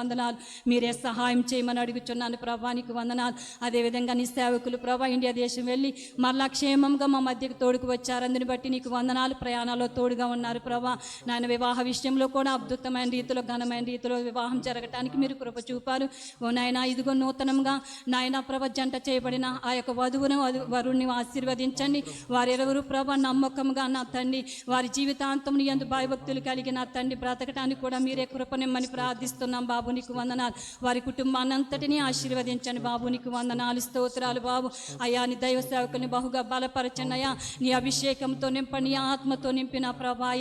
మీరే సహాయం చేయమని అడుగుచున్నాను ప్రభా, నీకు వందనాలు. అదేవిధంగా నీ సేవకులు ప్రభా ఇండియా దేశం వెళ్ళి మరలా క్షేమంగా మా మధ్యకు తోడుకు వచ్చారు, అందుని బట్టి నీకు వందనాలు. ప్రయాణాల్లో తోడుగా ఉన్నారు ప్రభా నాయన. వివాహ విషయంలో కూడా అద్భుతమైన రీతిలో ఘనమైన రీతిలో వివాహం జరగటానికి మీరు కృప చూపారు ఓ నాయన. ఇదిగో నూతనంగా నాయన ప్రభ జంట చేయబడిన ఆ యొక్క వధువును వరుణ్ణి ఆశీర్వదించండి. వారెవరు ప్రభ నమ్మకంగా నా తండ్రి వారి జీవితాంతం యందు భయభక్తులు కలిగి నా తండ్రి బ్రతకటానికి కూడా మీరే కృపనిమ్మని ప్రార్థిస్తున్నాం బాబు, నీకు వందనాలు. వారి కుటుంబాన్ని అంతటినీ ఆశీర్వదించండి బాబు, నీకు వందనాలు, స్తోత్రాలు బాబు. అయ్యా నీ దైవ సేవకుని బహుగా బలపరచండి అయ్యా, నీ అభిషేకంతో నింపండి, నీ ఆత్మతో నింపిన ప్రభా.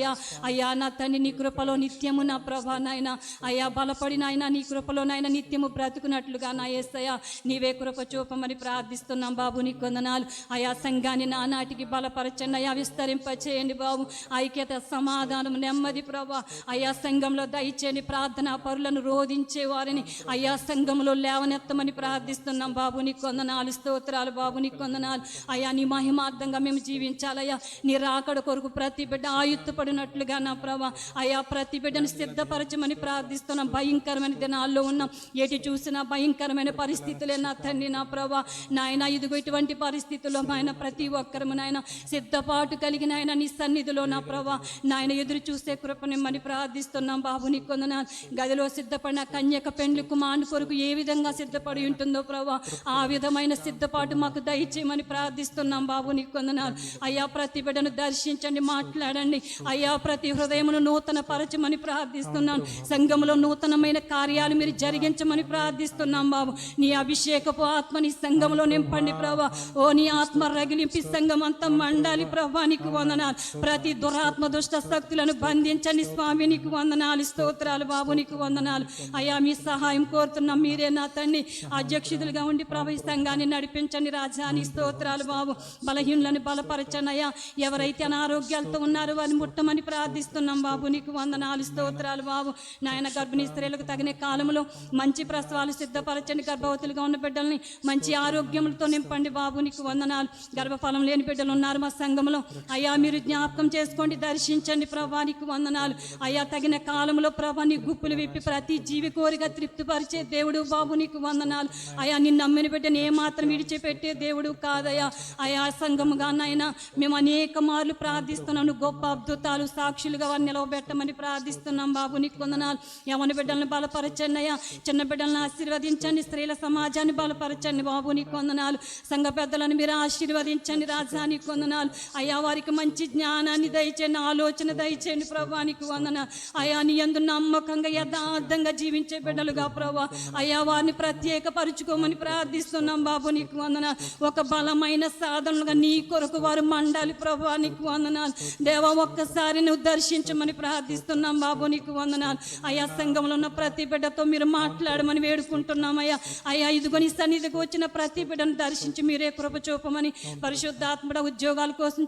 అయ్యా నా తండ్రి నీ కృపలో నిత్యము నా ప్రభా నాయన అయ్యా బలపడినైనా నీ కృపలోనైనా నిత్యము బ్రతుకున్నట్లుగా నా యేసయ్యా నీవే కృప చూపమని ప్రార్థిస్తున్నాం బాబు, నీకు వందనాలు. అయా సంఘాన్ని నానాటికి బలపరచండి అయ్యా, విస్తరింపచేయండి బాబు. ఐక్యత, సమాధానం, నెమ్మది ప్రభా అయ్యా సంఘంలో దయచేయండి. ప్రార్థనా పరులను రోధించే వారిని అయ్యా సంఘంలో లేవనెత్తమని ప్రార్థిస్తున్నాం బాబు, నీకు వందనాలు, స్తోత్రాలు బాబు, నీకు వందనాలు. అయ్యా నీ మహిమార్థంగా మేము జీవించాలయ్యా, నీ రాకడ కొరకు ప్రతి బిడ్డ ఆయుత్తపడినట్లుగా నా ప్రభా అయ్యా ప్రతి బిడ్డను సిద్ధపరచమని ప్రార్థిస్తున్నాం. భయంకరమైన దినాల్లో ఉన్నాం, ఎటు చూసినా భయంకరమైన పరిస్థితులే నా తండ్రి నా ప్రభా నాయన. ఇదిగో ఇటువంటి పరిస్థితుల్లో ఆయన ప్రతి ఒక్కరము నాయన సిద్ధపాటు కలిగిన ఆయన నీ సన్నిధిలో నా ప్రభా నాయన ఎదురు చూసే కృపనిమ్మని ప్రార్థిస్తున్నాం బాబు, నీకు వందనాలు. గదిలో సిద్ధపడిన కన్యక పెండ్లి కుమారుని కొరకు ఏ విధంగా సిద్ధపడి ఉంటుందో ప్రభా ఆ విధమైన సిద్ధపాటు మాకు దయచేయమని ప్రార్థిస్తున్నాం బాబు, నీకు వందనాలు. అయ్యా ప్రతి బిడ్డను దర్శించండి, మాట్లాడండి అయ్యా, ప్రతి హృదయమును నూతన పరచమని ప్రార్థిస్తున్నాను. సంఘములో నూతనమైన కార్యాలు మీరు జరిగించమని ప్రార్థిస్తున్నాం బాబు. నీ అభిషేకపు ఆత్మని సంఘంలో నింపండి ప్రభా. ఓ నీ ఆత్మ రగిలింపి సంఘం అంతా మండాలి ప్రభా, నీకు వందనాలు. ప్రతి దురాత్మ దుష్ట శక్తులను బంధించండి స్వామి, నీకు వందనాలు, స్తోత్రాలు బాబు, నీకు వందనాలు. అయ్యా మీ సహాయం కోరుతున్నాం, మీరే నా తండ్రి అధ్యక్షులుగా ఉండి ప్రభు ఈ సంఘాన్ని నడిపించండి రాజా, నీ స్తోత్రాలు బాబు. బలహీనులను బలపరచండి అయ్యా, ఎవరైతే అనారోగ్యాలతో ఉన్నారో వారిని ముట్టమని ప్రార్థిస్తున్నాం బాబు, నీకు వందనాలు, స్తోత్రాలు బాబు. నాయన గర్భిణీ స్త్రీలకు తగిన కాలంలో మంచి ప్రసవాలు సిద్ధపరచండి, గర్భవతులుగా ఉన్న బిడ్డల్ని మంచి ఆరోగ్యములతో నింపండి బాబు, నీకు వందనాలు. గర్భఫలం లేని బిడ్డలు ఉన్నారు మా సంఘంలో అయ్యా, మీరు జ్ఞాపకం చేసుకోండి, దర్శించండి ప్రభా, నీకు వందనాలు. అయ్యా తగిన కాలంలో ప్రభా నీ గుప్పులు విప్పి ప్రతి జీవి కోరిగా తృప్తిపరిచే దేవుడు బాబు, నీకు వందనాలు. అయ్యా నిన్ను నమ్మిన బిడ్డను ఏమాత్రం విడిచిపెట్టే దేవుడు కాదయ్యా. అయా సంఘముగా నాయన మేము అనేక మార్లు ప్రార్థిస్తున్నాను, గొప్ప అద్భుతాలు సాక్షులుగా వారిని నిలవబెట్టమని ప్రార్థిస్తున్నాం బాబు, నీకు వందనాలు. యవన బిడ్డలను బలపరచండి అయ్యా, చిన్న బిడ్డలను ఆశీర్వదించండి, స్త్రీల సమాజాన్ని బలపరచండి బాబు, నీకు వందనాలు. సంఘ పెద్దలను మీరు ఆశీర్వదించండి రాజా, నీకు వందనాలు. అయ్యా వారికి మంచి జ్ఞానాన్ని దయచేయండి, ఆలోచన దయచేయండి ప్రభా, నీకు వందనాలు. అయ్యా నీ యందు నమ్మకంగా యథార్థంగా జీవించే బిడ్డలుగా ప్రభా అయ్యా వారిని ప్రత్యేకపరుచుకోమని ప్రార్థిస్తున్నాం బాబు, నీకు వందనాలు. ఒక బలమైన సాధనలుగా నీ కొరకు వారు మండాలి ప్రభా, నీకు వందనాలు. దేవా ఒక్కసారి నువ్వు దర్శించమని ప్రార్థిస్తున్నాం బాబు, నీకు వందనాలు. అయ్యా సంఘంలో ఉన్న ప్రతి బిడ్డతో మీరు మాట్లాడమని వేడుకుంటున్నాం అయ్యా. అయ్యా ఇదిగో నీ సన్నిధికి వచ్చిన ప్రతి బిడ్డను దర్శించి మీరే కృప చూపమని, పరిశుద్ధాత్మడ ఉద్యోగాల కోసం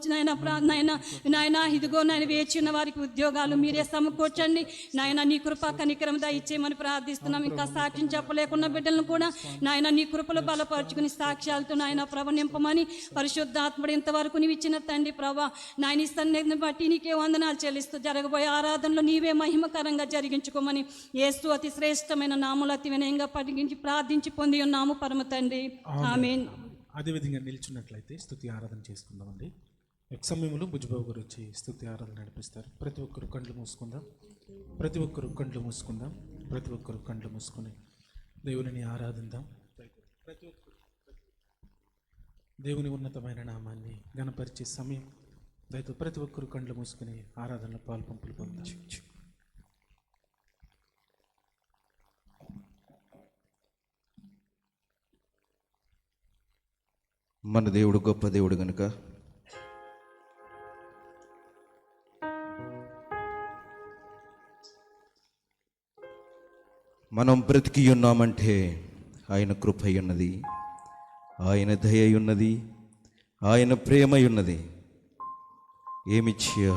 నాయన ఇదిగో నాయన వేచి ఉన్న వారికి ఉద్యోగాలు మీరే సమకూర్చండి నాయన, నీ కృప కనికరం దయచేయమని ప్రార్థిస్తున్నాం. ఇంకా సాక్ష్యం చెప్పలేకున్న బిడ్డలను కూడా నాయన నీ కృపలు బలపరుచుకుని సాక్ష్యాలతో నాయన ప్రభ నింపమని, పరిశుద్ధాత్మడు ఇంతవరకు నీవు ఇచ్చిన తండ్రి ప్రభా నాయన ఈ సన్నిధిని బట్టి నీకే వందనాలు చెల్లిస్తూ జరగబోయే ఆరాధనలో నీవే మహిమకరంగా జరిగించుకోమని యేసు అతి శ్రేష్టమైన నామములో అతి వినయంగా పడిగించి ప్రార్థించి పొంది ఉన్నాము పరమ తండ్రి, ఆమేన్. అదేవిధంగా నిల్చున్నట్లయితే స్తుతి ఆరాధన చేసుకుందామండి. ఒక సమయంలో బుజ్జిబాబు గారు వచ్చి స్తుతి ఆరాధన నడిపిస్తారు. ప్రతి ఒక్కరు కండ్లు మూసుకుందాం, ప్రతి ఒక్కరు కండ్లు మూసుకుందాం, ప్రతి ఒక్కరు కండ్లు మూసుకొని దేవుని ఆరాధిద్దాం. ప్రతి ఒక్కరు దేవుని ఉన్నతమైన నామాన్ని గణపరిచే సమయం దయతో ప్రతి ఒక్కరు కండ్లు మూసుకుని ఆరాధనలో పాల్పంపులు పొందాం. మన దేవుడు గొప్ప దేవుడు గనుక మనం బ్రతికి ఉన్నామంటే ఆయన కృప ఉన్నది, ఆయన దయ ఉన్నది, ఆయన ప్రేమ ఉన్నది. ఏమిచ్చా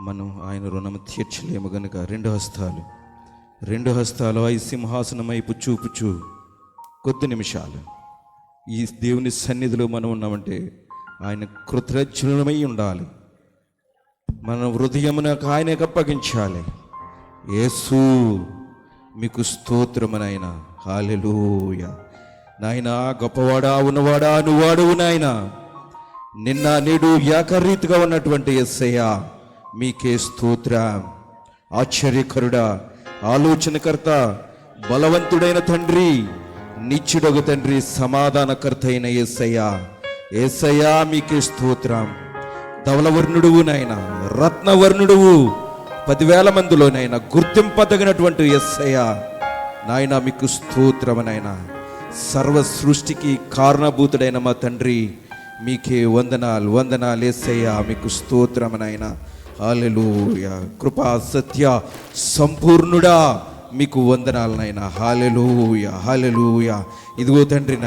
మనం ఆయన రుణం తీర్చలేము గనుక రెండు హస్తాలు ఈ సింహాసనం వైపు చూపుచూ కొద్ది నిమిషాలు ఈ దేవుని సన్నిధిలో మనం ఉన్నామంటే ఆయన కృతజ్ఞులమై ఉండాలి. మన హృదయమునకు ఆయనకు అప్పగించాలి. యేసు మీకు స్తోత్రమునైన హల్లెలూయా. నాయనా గొప్పవాడా, ఉన్నవాడా, అనువాడువు నాయనా, నిన్న నేడు ఏకరీతిగా ఉన్నటువంటి యేసయ్యా మీకే స్తోత్రం. ఆశ్చర్యకరుడా, ఆలోచనకర్త, బలవంతుడైన తండ్రి, నిత్యుడగు తండ్రి, సమాధానకర్త అయిన యేసయ్యా మీకే స్తోత్రం. ధవలవర్ణుడువు నాయన, రత్నవర్ణుడువు, 10,000 మందిలోనైనా గుర్తింపదగినటువంటి యేసయ్య నాయన మీకు స్తోత్రమనైనా. సర్వ సృష్టికి కారణభూతుడైన మా తండ్రి మీకే వందనాలు యేసయ్య, మీకు స్తోత్రమనైనా. హల్లెలూయా. కృపా సత్య సంపూర్ణుడా మీకు వందనాలనైనా. హల్లెలూయా. ఇదిగో తండ్రి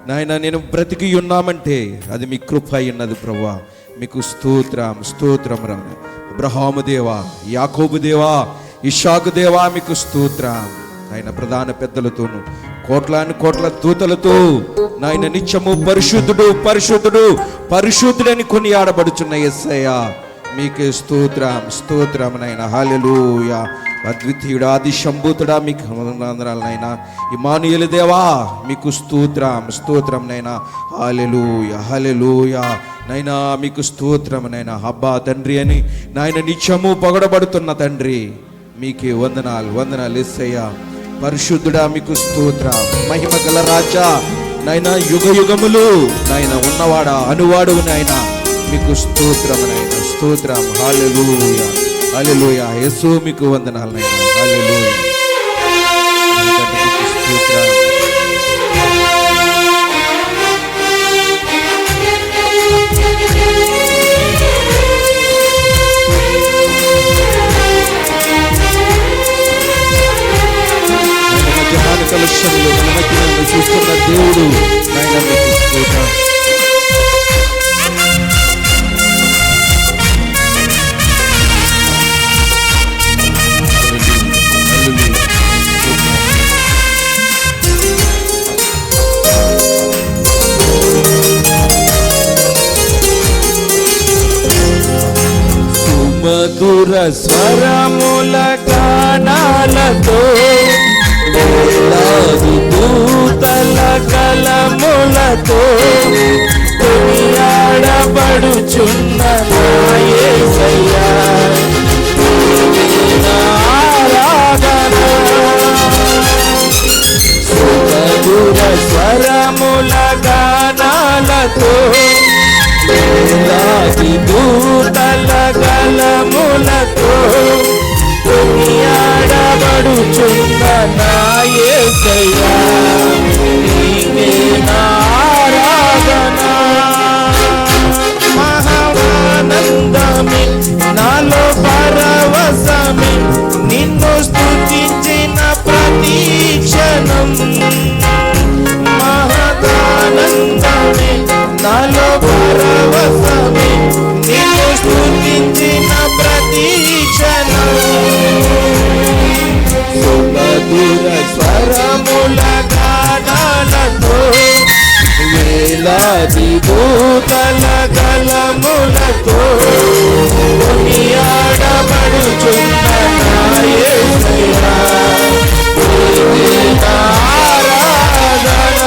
నాయన నేను బ్రతికి ఉన్నామంటే అది మీ కృప ఉన్నది ప్రభువా. మీకు స్తోత్రం రా. అబ్రహాము దేవా, యాకోబు దేవా, ఇషాకు దేవా, మీకు స్తోత్రం నాయన. ప్రధాన పెద్దలతోను కోట్ల దూతలతో నాయన నిత్యము పరిశుద్ధుడని కొనియాడబడుచున్న యేసయ్య మీకే స్తోత్రం నాయన. హల్లెలూయా. అద్వితీయుడా, ఆది సంభూతుడా మీకు వందనాలు నాయన. ఇమ్మానుయేలు దేవా మీకు స్తోత్రం నైనా. హల్లెలూయా నైనా, మీకు స్తోత్రం నైనా. అబ్బా తండ్రి అని నాయన నిత్యము పొగడబడుతున్న తండ్రి మీకే వందనాలు యేసయ్య. పరిశుద్ధుడా మీకు స్తోత్రం. మహిమ గల రాజా నైనా, యుగములు నాయన ఉన్నవాడా, అనువాడు నాయన, మీకు స్తోత్రం. హల్లెలూయా. యేసు మీకు వందనాలు నాయన. హల్లెలూయా. స్తోత్రం. కలశంలో మన మధ్యలో చూస్తున్న దేవుడు నాయన మీకు స్తోత్రం. సుమధుర స్వరముల గానాలతో వేలాది దూతల కలములతో కొనియాడబడుచున్న నా యేసయ్య ఆరాధన. సుమధుర స్వరముల గానాలతో వేలాది దూతల కలములతో కొనియాడబడుచున్న నా యేసయ్య నీకే నా ఆరాధన. మహానందమే నాలో పరవశమే నిన్ను స్తుతించిన ప్రతి క్షణం. మహదానందమే నాలో పరవశమే నిన్ను స్తుతించిన ప్రతి క్షణం. సుమధుర స్వరముల గానాలతో వేలాది దూతల గలములతో కొనియాడబడుచున్న నా యేసయ్య నీకే నా ఆరాధన.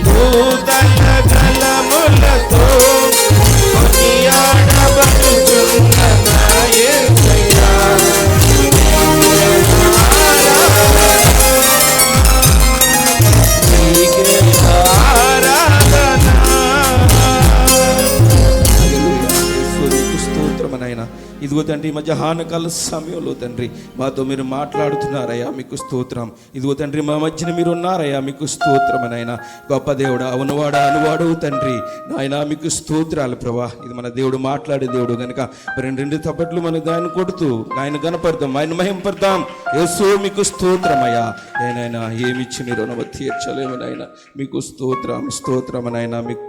దూతల గలములతో కొనియాడబడుచున్న నా యేసయ్యా. నీకే ఆరాధన. హల్లెలూయా. యేసు నీకు స్తోత్రము నాయనా. ఇదిగో తండ్రి, ఈ మధ్యాహ్నకాల సమయంలో తండ్రి మాతో మీరు మాట్లాడుతున్నారయ్యా, మీకు స్తోత్రం. ఇదిగో తండ్రి, మా మధ్యన మీరు ఉన్నారయ్యా, మీకు స్తోత్రం నాయన. గొప్ప దేవుడా, అవునవాడా, అనువాడు తండ్రి నాయన, మీకు స్తోత్రాలు ప్రభా. ఇది మన దేవుడు మాట్లాడే దేవుడు కనుక రెండు తప్పట్లు మనం దాన్ని కొడుతూ ఆయన గణపడతాం, ఆయన మహింపడతాం. యేసు మీకు స్తోత్రమయ్యా. ఏనైనా ఏమిచ్చి మీరు రుణము తీర్చలేము నాయన. మీకు స్తోత్రమనైనా, మీకు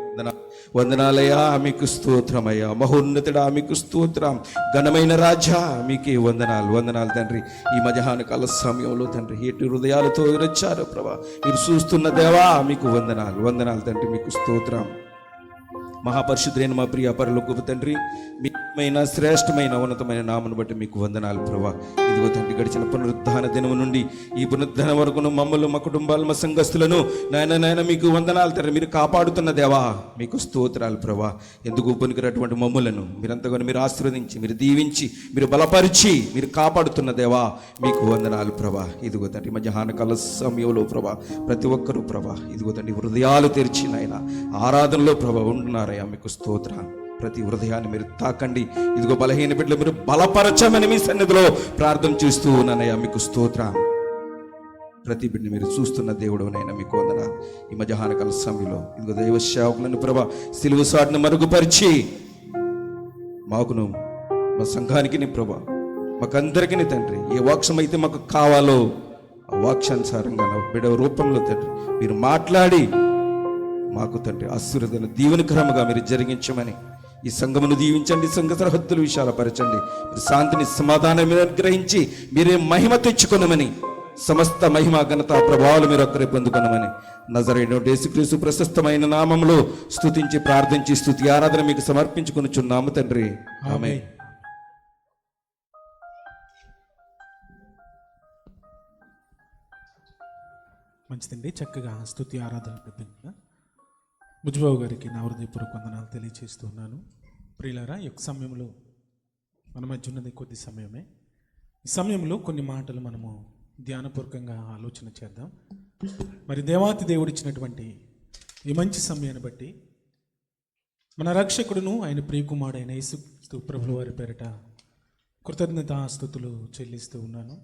వందనాలయ్యా, మీకు స్తోత్రమయ్యా. మహోన్నతుడా, మీకు స్తోత్రం. ఘనమైన రాజా, మీకే వందనాలు తండ్రి. ఈ మధ్యాహ్నకాల సమయంలో తండ్రి ఎటు హృదయాలతో వచ్చారు ప్రభా, మీరు చూస్తున్న దేవా, మీకు వందనాలు తండ్రి, మీకు స్తోత్రం. మహాపరిశుద్ధులైన మా ప్రియ పరలోకపు తండ్రి, మీమైన శ్రేష్టమైన ఉన్నతమైన నామను బట్టి మీకు వందనాలు ప్రభా. ఇదిగో తండ్రి, గడిచిన పునరుద్ధాన దినము నుండి ఈ పునరుద్ధాన వరకును మమ్మల్ని, మా కుటుంబాలు, మా సంఘస్థులను నాయన మీకు వందనాలు తండ్రి. మీరు కాపాడుతున్న దేవా, మీకు స్తోత్రాలు ప్రభా. ఎందుకు పనికినటువంటి మమ్ములను మీరంతగానో మీరు ఆశీర్వదించి, మీరు దీవించి, మీరు బలపరిచి, మీరు కాపాడుతున్న దేవా, మీకు వందనాలు ప్రభా. ఇదిగో తండ్రి, మధ్యాహ్నకాల సమయంలో ప్రభా ప్రతి ఒక్కరూ ప్రభా ఇదిగో తండ్రి హృదయాలు తెరిచి నాయన ఆరాధనలో ప్రభా ఉంటున్నారయ్యా, మీకు స్తోత్రం. ప్రతి హృదయాన్ని మీరు తాకండి. ఇదిగో బలహీన బిడ్డలు మీరు బలపరచమని మీ సన్నిధిలో ప్రార్థన చేస్తూ ఉన్నానయ్యా, మీకు స్తోత్రం. ప్రతి బిడ్డని మీరు చూస్తున్న దేవుడునైనా మీకు వందన. ఈ మధ్యాహ్నకాల సమయంలో ఇదిగో దైవ సేవకులను ప్రభా సిలువ సాటును మరుగుపరిచి మాకును, మా సంఘానికి ప్రభా, మాకందరికీ తండ్రి ఏ వాక్యం అయితే మాకు కావాలో ఆ వాక్యానుసారంగా నా బిడ్డ రూపంలో తండ్రి మీరు మాట్లాడి మాకు తండ్రి ఆశీర్వాదం దీవెనకరముగా మీరు జరిగించమని, ఈ సంఘమును దీవించండి, సంఘ సరిహద్దులు విశాలపరచండి, మీరు శాంతిని సమాధానం గ్రహించి మీరే మహిమ తెచ్చుకొనమని, సమస్త మహిమ ఘనత ప్రభావాలు మీరు ఒక్కరే పొందుకొనమని నజరేయుడైన యేసుక్రీస్తు ప్రశస్తమైన నామములో స్తుతించి ప్రార్థించి స్తుతి ఆరాధన మీకు సమర్పించుకొనుచున్నాము తండ్రి, ఆమేన్. మంచిదండి, చక్కగా స్తుతి ఆరాధన పెద్దగా బుజ్జిబాబు గారికి నా హృదయపూర్వక వందనాలు తెలియజేస్తున్నాను. ప్రియులారా, ఈ యొక్క సమయంలో మన మధ్య ఉన్నది కొద్ది సమయమే. ఈ సమయంలో కొన్ని మాటలు మనము ధ్యానపూర్వకంగా ఆలోచన చేద్దాం. మరి దేవాతి దేవుడిచ్చినటువంటి ఈ మంచి సమయాన్ని బట్టి మన రక్షకుడును ఆయన ప్రియకుమారుడైన యేసు ప్రభుల వారి పేరిట కృతజ్ఞతాస్తుతులు చెల్లిస్తూ ఉన్నాను.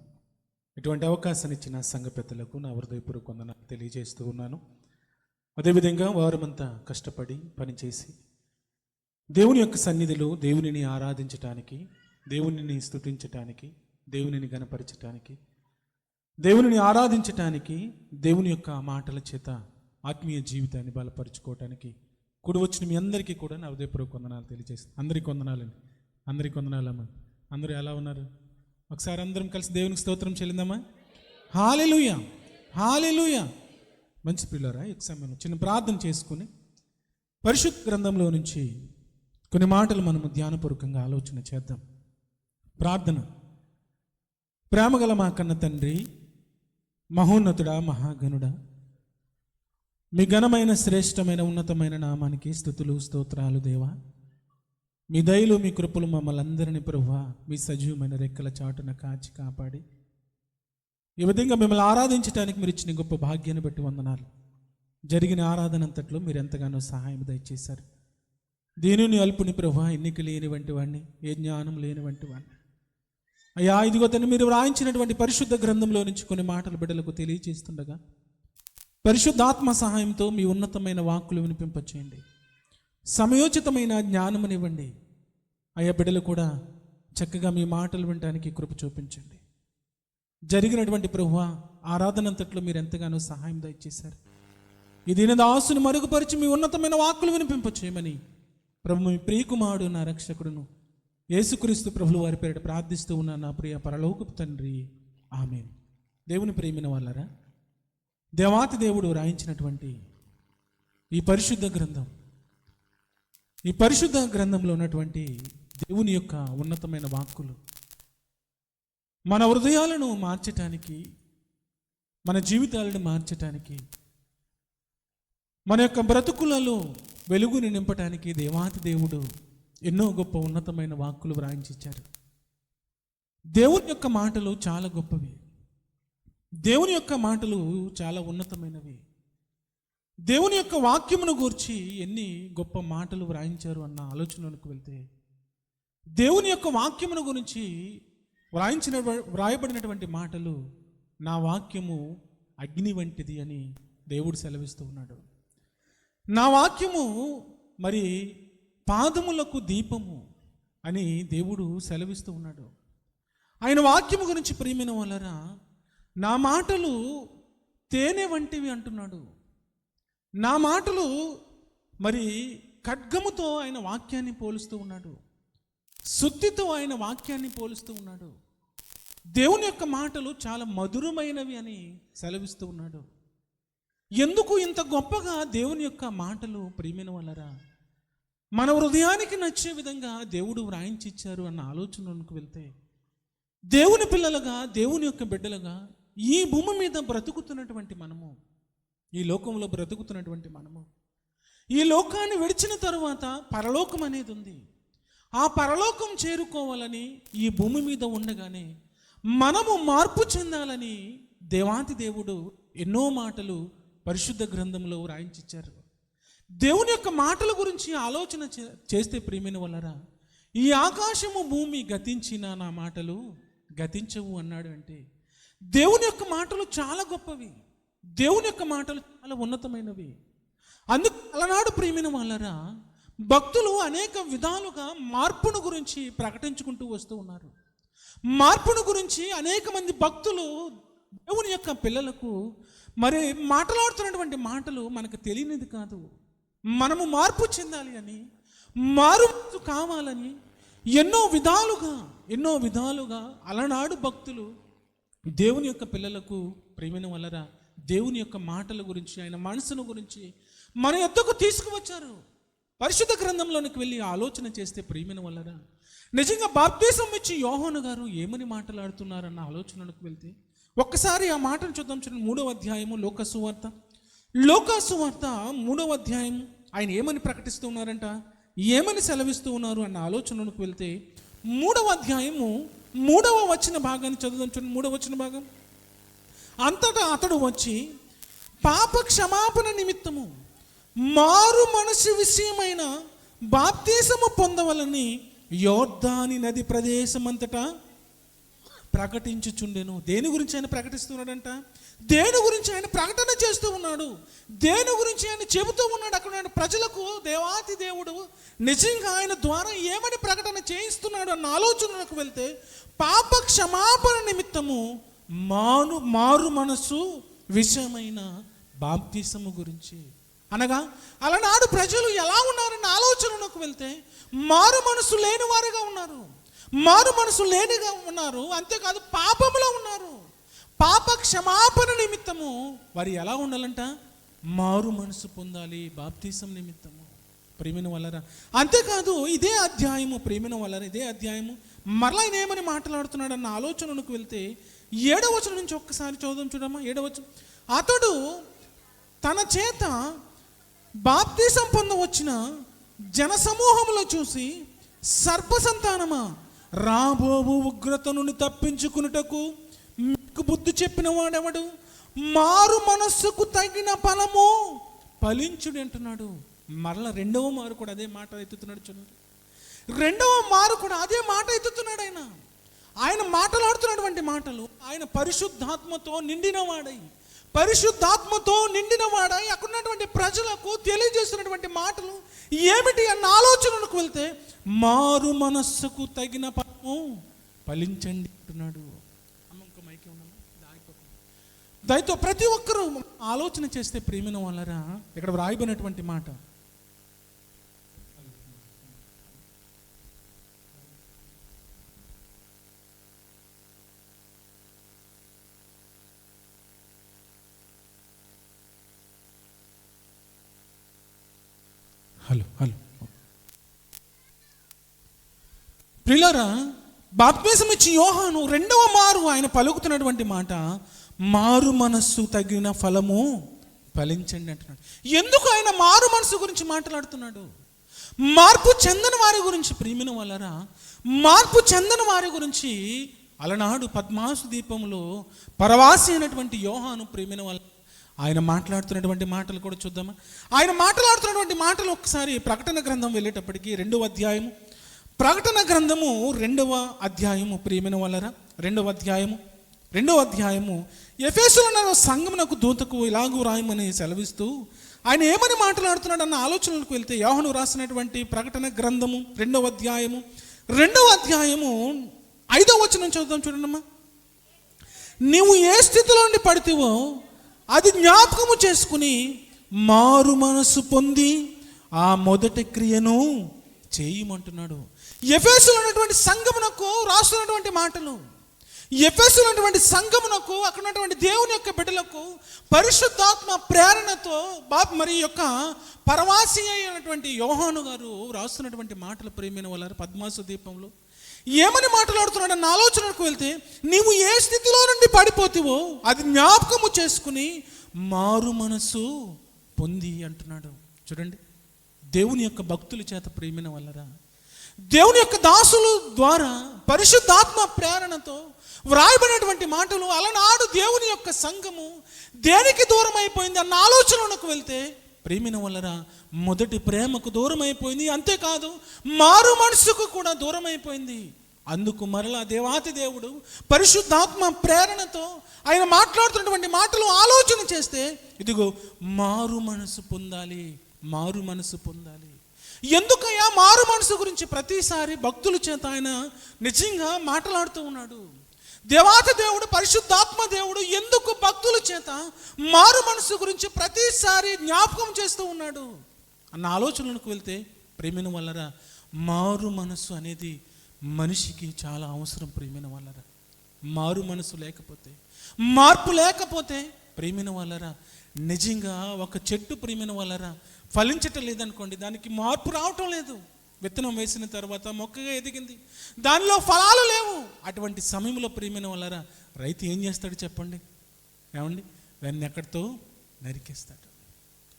ఇటువంటి అవకాశాన్ని ఇచ్చిన సంఘ పెద్దలకు నా హృదయపూర్వక వందనాలు తెలియజేస్తూ ఉన్నాను. అదేవిధంగా వారమంతా కష్టపడి పనిచేసి దేవుని యొక్క సన్నిధిలో దేవునిని ఆరాధించటానికి, దేవునిని స్తుతించటానికి, దేవునిని గణపరచటానికి, దేవునిని ఆరాధించటానికి, దేవుని యొక్క మాటల చేత ఆత్మీయ జీవితాన్ని బలపరుచుకోవటానికి కూడి వచ్చిన మీ అందరికీ కూడా నా హృదయపూర్వక వందనాలు తెలియజేస్తాను. అందరికీ వందనాలండి, అందరికీ వందనాలమ్మా. అందరూ ఎలా ఉన్నారు? ఒకసారి అందరం కలిసి దేవునికి స్తోత్రం చెల్లిందామా? హల్లెలూయా, హల్లెలూయా. మంచి పిల్లరా, ఈ సమయంలో చిన్న ప్రార్థన చేసుకుని పరిశుద్ధ గ్రంథంలో నుంచి కొన్ని మాటలు మనము ధ్యానపూర్వకంగా ఆలోచన చేద్దాం. ప్రార్థన. ప్రేమగల మా కన్న తండ్రి, మహోన్నతుడా, మహాగణుడా, మీ ఘనమైన శ్రేష్టమైన ఉన్నతమైన నామానికి స్తుతులు స్తోత్రాలు దేవా. మీ దయలు మీ కృపలు మమ్మల్ని అందరినీ ప్రభువా మీ సజీవమైన రెక్కల చాటున కాచి కాపాడి ఈ విధంగా మిమ్మల్ని ఆరాధించడానికి మీరు ఇచ్చిన గొప్ప భాగ్యాన్ని బట్టి వందనాలు. జరిగిన ఆరాధన అంతట్లో మీరు ఎంతగానో సహాయం దయచేశారు. దీనిని అల్పుని ప్రభువా, ఎన్నిక లేని వంటి వాడిని, ఏ జ్ఞానం లేని వంటి వాడిని అయ్యా. ఇదిగో తను మీరు వ్రాయించినటువంటి పరిశుద్ధ గ్రంథంలో నుంచి కొన్ని మాటలు బిడ్డలకు తెలియజేస్తుండగా పరిశుద్ధాత్మ సహాయంతో మీ ఉన్నతమైన వాక్కులు వినిపింపచేయండి. సమయోచితమైన జ్ఞానమునివ్వండి అయ్యా. బిడ్డలు కూడా చక్కగా మీ మాటలు వినడానికి కృప చూపించండి. జరిగినటువంటి ప్రభువా ఆరాధనంతట్లో మీరు ఎంతగానో సహాయం దయచేశారు. ఈ దీనదాసుని మరుగుపరిచి మీ ఉన్నతమైన వాక్కులు వినిపింపచేయమని ప్రభు మీ ప్రియకుమారుడు నా రక్షకుడును యేసుక్రీస్తు ప్రభుల వారి పేరిట ప్రార్థిస్తూ ఉన్న నా ప్రియ పరలోకపు తండ్రి, ఆమేన్. దేవుని ప్రియమైన వాళ్ళరా, దేవాతి దేవుడు రాయించినటువంటి ఈ పరిశుద్ధ గ్రంథం, ఈ పరిశుద్ధ గ్రంథంలో ఉన్నటువంటి దేవుని యొక్క ఉన్నతమైన వాక్కులు మన హృదయాలను మార్చటానికి, మన జీవితాలను మార్చటానికి మన యొక్క బ్రతుకులలో వెలుగుని నింపటానికి దేవాతి దేవుడు ఎన్నో గొప్ప ఉన్నతమైన వాక్కులు వ్రాయించారు. దేవుని యొక్క మాటలు చాలా గొప్పవి. దేవుని యొక్క మాటలు చాలా ఉన్నతమైనవి. దేవుని యొక్క వాక్యమును గూర్చి ఎన్ని గొప్ప మాటలు వ్రాయించారు అన్న ఆలోచనలకు వెళ్తే, దేవుని యొక్క వాక్యమును గురించి వ్రాయబడినటువంటి మాటలు, నా వాక్యము అగ్ని వంటిది అని దేవుడు సెలవిస్తూ ఉన్నాడు. నా వాక్యము మరి పాదములకు దీపము అని దేవుడు సెలవిస్తూ ఉన్నాడు. ఆయన వాక్యము గురించి ప్రియమైన వాళ్ళరా, నా మాటలు తేనె వంటివి అంటున్నాడు. నా మాటలు మరి ఖడ్గముతో ఆయన వాక్యాన్ని పోలుస్తూ ఉన్నాడు. సుత్తితో ఆయన వాక్యాన్ని పోలుస్తూ ఉన్నాడు. దేవుని యొక్క మాటలు చాలా మధురమైనవి అని సెలవిస్తూ ఉన్నాడు. ఎందుకు ఇంత గొప్పగా దేవుని యొక్క మాటలు ప్రియమైన వాళ్ళరా మన హృదయానికి నచ్చే విధంగా దేవుడు వ్రాయించి ఇచ్చారు అన్న ఆలోచనకు వెళ్తే, దేవుని పిల్లలుగా, దేవుని యొక్క బిడ్డలుగా ఈ భూమి మీద బ్రతుకుతున్నటువంటి మనము, ఈ లోకంలో బ్రతుకుతున్నటువంటి మనము, ఈ లోకాన్ని విడిచిన తరువాత పరలోకం అనేది ఉంది. ఆ పరలోకం చేరుకోవాలని ఈ భూమి మీద ఉండగానే మనము మార్పు చెందాలని దేవాతి దేవుడు ఎన్నో మాటలు పరిశుద్ధ గ్రంథంలో వ్రాయించారు. దేవుని యొక్క మాటల గురించి ఆలోచన చేస్తే ప్రియమైన వాళ్ళరా, ఈ ఆకాశము భూమి గతించిన నా మాటలు గతించవు అన్నాడు. అంటే దేవుని యొక్క మాటలు చాలా గొప్పవి. దేవుని యొక్క మాటలు చాలా ఉన్నతమైనవి. అందుకు అలనాడు ప్రియమైన వాళ్ళరా భక్తులు అనేక విధాలుగా మార్పును గురించి ప్రకటించుకుంటూ వస్తూ ఉన్నారు. మార్పును గురించి అనేక మంది భక్తులు దేవుని యొక్క పిల్లలకు మరి మాట్లాడుతున్నటువంటి మాటలు మనకు తెలియనిది కాదు. మనము మార్పు చెందాలి అని, మారు కావాలని ఎన్నో విధాలుగా అలనాడు భక్తులు దేవుని యొక్క పిల్లలకు ప్రేమైన వలన దేవుని యొక్క మాటల గురించి, ఆయన మనసును గురించి మన యొద్దకు తీసుకువచ్చారు. పరిశుద్ధ గ్రంథంలోనికి వెళ్ళి ఆలోచన చేస్తే ప్రియమైన వలన నిజంగా బాప్తీసం ఇచ్చి యోహాను గారు ఏమని మాట్లాడుతున్నారన్న ఆలోచనకు వెళ్తే ఒక్కసారి ఆ మాటను చూద్దాం. చూడండి, 3వ అధ్యాయము లోకాసు వార్త 3వ అధ్యాయం ఆయన ఏమని ప్రకటిస్తూ ఉన్నారంట, ఏమని సెలవిస్తూ ఉన్నారు అన్న ఆలోచనకు వెళ్తే 3వ అధ్యాయము 3వ వచన భాగాన్ని చదువుదాం. చూడండి, 3వ వచన భాగం. అంతటా అతడు వచ్చి పాప క్షమాపణ నిమిత్తము మారు మనసు విషయమైన బాప్తీసము పొందవలని యోర్దాని నది ప్రదేశమంతటా ప్రకటించుచుండెను. దేని గురించి ఆయన ప్రకటిస్తున్నాడంట? దేని గురించి ఆయన ప్రకటన చేస్తూ ఉన్నాడు? దేని గురించి ఆయన చెబుతూ ఉన్నాడు? అక్కడ ప్రజలకు దేవాతి దేవుడు నిజంగా ఆయన ద్వారా ఏమని ప్రకటన చేయిస్తున్నాడు అన్న ఆలోచనలకు వెళ్తే పాప క్షమాపణ నిమిత్తము మారు మనసు విషయమైన బాప్తీసము గురించి, అనగా అలనాడు ప్రజలు ఎలా ఉన్నారన్న ఆలోచనలకు వెళ్తే మారు మనసు లేని వారుగా ఉన్నారు. మారు మనసు లేనిగా ఉన్నారు. అంతేకాదు పాపములో ఉన్నారు. పాప క్షమాపణ నిమిత్తము వారు ఎలా ఉండాలంట? మారు మనసు పొందాలి బాప్తీసం నిమిత్తము. ప్రేమిన వల్లరా, అంతేకాదు ఇదే అధ్యాయము ప్రేమిన వల్లరా ఇదే అధ్యాయము మరలా ఆయన ఏమని మాట్లాడుతున్నాడు అన్న ఆలోచనకు వెళ్తే 7వ వచనం నుంచి ఒక్కసారి చదువుదాం. చూడమ్మా, 7వ వచనం. అతడు తన చేత బాప్తీసం పొందవచ్చిన జనసమూహములో చూసి, సర్పసంతానమా, రాబోవు ఉగ్రత నుండి తప్పించుకున్నటకు మీకు బుద్ధి చెప్పిన వాడెవడు? మారు మనస్సుకు తగిన ఫలము ఫలించుడు అంటున్నాడు. మరలా 2వ మారు కూడా అదే మాట ఎత్తుతున్నాడు. చూడండి, 2వ మారు కూడా అదే మాట ఎత్తుతున్నాడు. ఆయన మాట్లాడుతున్నటువంటి మాటలు ఆయన పరిశుద్ధాత్మతో నిండినవాడై అక్కడ ఉన్నటువంటి ప్రజలకు తెలియజేస్తున్నటువంటి మాటలు ఏమిటి అన్న ఆలోచనలకు వెళ్తే మారు మనస్సుకు తగిన ఫలము ఫలించండి అంటున్నాడు. దయతో ప్రతి ఒక్కరూ ఆలోచన చేస్తే ప్రేమిన వాళ్ళరా ఇక్కడ వ్రాయబడినటువంటి మాట, హలో ప్రియులారా, బాప్తిసం ఇచ్చి యోహాను 2వ మారు ఆయన పలుకుతున్నటువంటి మాట మారు మనస్సు తగిన ఫలము ఫలించండి అంటున్నాడు. ఎందుకు ఆయన మారు మనసు గురించి మాట్లాడుతున్నాడు? మార్పు చెందని వారి గురించి, ప్రియమైన వాళ్ళరా, మార్పు చెందని వారి గురించి అలనాడు పద్మాసు దీపంలో పరవాసి అయినటువంటి యోహాను, ప్రియమైన వాళ్ళ, ఆయన మాట్లాడుతున్నటువంటి మాటలు కూడా చూద్దామా? ఆయన మాట్లాడుతున్నటువంటి మాటలు ఒకసారి ప్రకటన గ్రంథం వెళ్ళేటప్పటికి 2వ అధ్యాయము, ప్రకటన గ్రంథము 2వ అధ్యాయము, ప్రియమైన వాళ్ళరా, 2వ అధ్యాయము ఎఫెసులో సంఘమునకు దూతకు ఇలాగూ రాయమని సెలవిస్తూ ఆయన ఏమని మాట్లాడుతున్నాడు అన్న ఆలోచనలకు వెళ్తే, యోహాను రాసినటువంటి ప్రకటన గ్రంథము 2వ అధ్యాయము 5వ వచనం చదువుతాం చూడండమ్మా. నీవు ఏ స్థితిలో నుండి పడితేవో అది జ్ఞాపకము చేసుకుని మారు మనసు పొంది ఆ మొదటి క్రియను చేయమంటున్నాడు. ఎఫెసులో ఉన్నటువంటి సంఘమునకు రాస్తున్నటువంటి మాటలు, ఎఫెసులో ఉన్నటువంటి సంఘమునకు, అక్కడ ఉన్నటువంటి దేవుని యొక్క బిడ్డలకు పరిశుద్ధాత్మ ప్రేరణతో మరి యొక్క పరవాసి అయినటువంటి యోహాను గారు రాస్తున్నటువంటి మాటలు, ప్రియమైన వాళ్ళ పద్మాసు దీపంలో ఏమని మాట్లాడుతున్నాడు అన్న ఆలోచనకు వెళ్తే, నీవు ఏ స్థితిలో నుండి పడిపోతావో అది జ్ఞాపకము చేసుకుని మారు మనసు పొంది అంటున్నాడు. చూడండి, దేవుని యొక్క భక్తుల చేత, ప్రియమైన వాళ్ళరా, దేవుని యొక్క దాసుల ద్వారా పరిశుద్ధాత్మ ప్రేరణతో వ్రాయబడినటువంటి మాటలు. అలనాడు దేవుని యొక్క సంఘము దేనికి దూరం అయిపోయింది అన్న ఆలోచనకు వెళ్తే, ప్రియమైన వాళ్ళరా, మొదటి ప్రేమకు దూరం అయిపోయింది. అంతేకాదు మారు మనసుకు కూడా దూరం అయిపోయింది. అందుకు మరలా దేవాతి దేవుడు పరిశుద్ధాత్మ ప్రేరణతో ఆయన మాట్లాడుతున్నటువంటి మాటలు ఆలోచన చేస్తే, ఇదిగో మారు మనసు పొందాలి, మారు మనసు పొందాలి. ఎందుకయ్యా మారు మనసు గురించి ప్రతిసారి భక్తుల చేత ఆయన నిజంగా మాట్లాడుతూ ఉన్నాడు? దేవాతి దేవుడు, పరిశుద్ధాత్మ దేవుడు ఎందుకు భక్తుల చేత మారు మనసు గురించి ప్రతిసారి జ్ఞాపకం చేస్తూ ఉన్నాడు అన్న ఆలోచనలకు వెళ్తే, ప్రియమైన వాళ్ళరా, మారు మనసు అనేది మనిషికి చాలా అవసరం. ప్రియమైన వాళ్ళరా, మారు మనసు లేకపోతే, మార్పు లేకపోతే, ప్రియమైన వాళ్ళరా, నిజంగా ఒక చెట్టు, ప్రియమైన వాళ్ళరా, ఫలించటం లేదనుకోండి, దానికి మార్పు రావటం లేదు. విత్తనం వేసిన తర్వాత మొక్కగా ఎదిగింది, దానిలో ఫలాలు లేవు. అటువంటి సమయంలో, ప్రియమైన వాళ్ళరా, రైతు ఏం చేస్తాడు చెప్పండి? ఏమండి, దాన్ని ఎక్కడితో నరికేస్తాడు.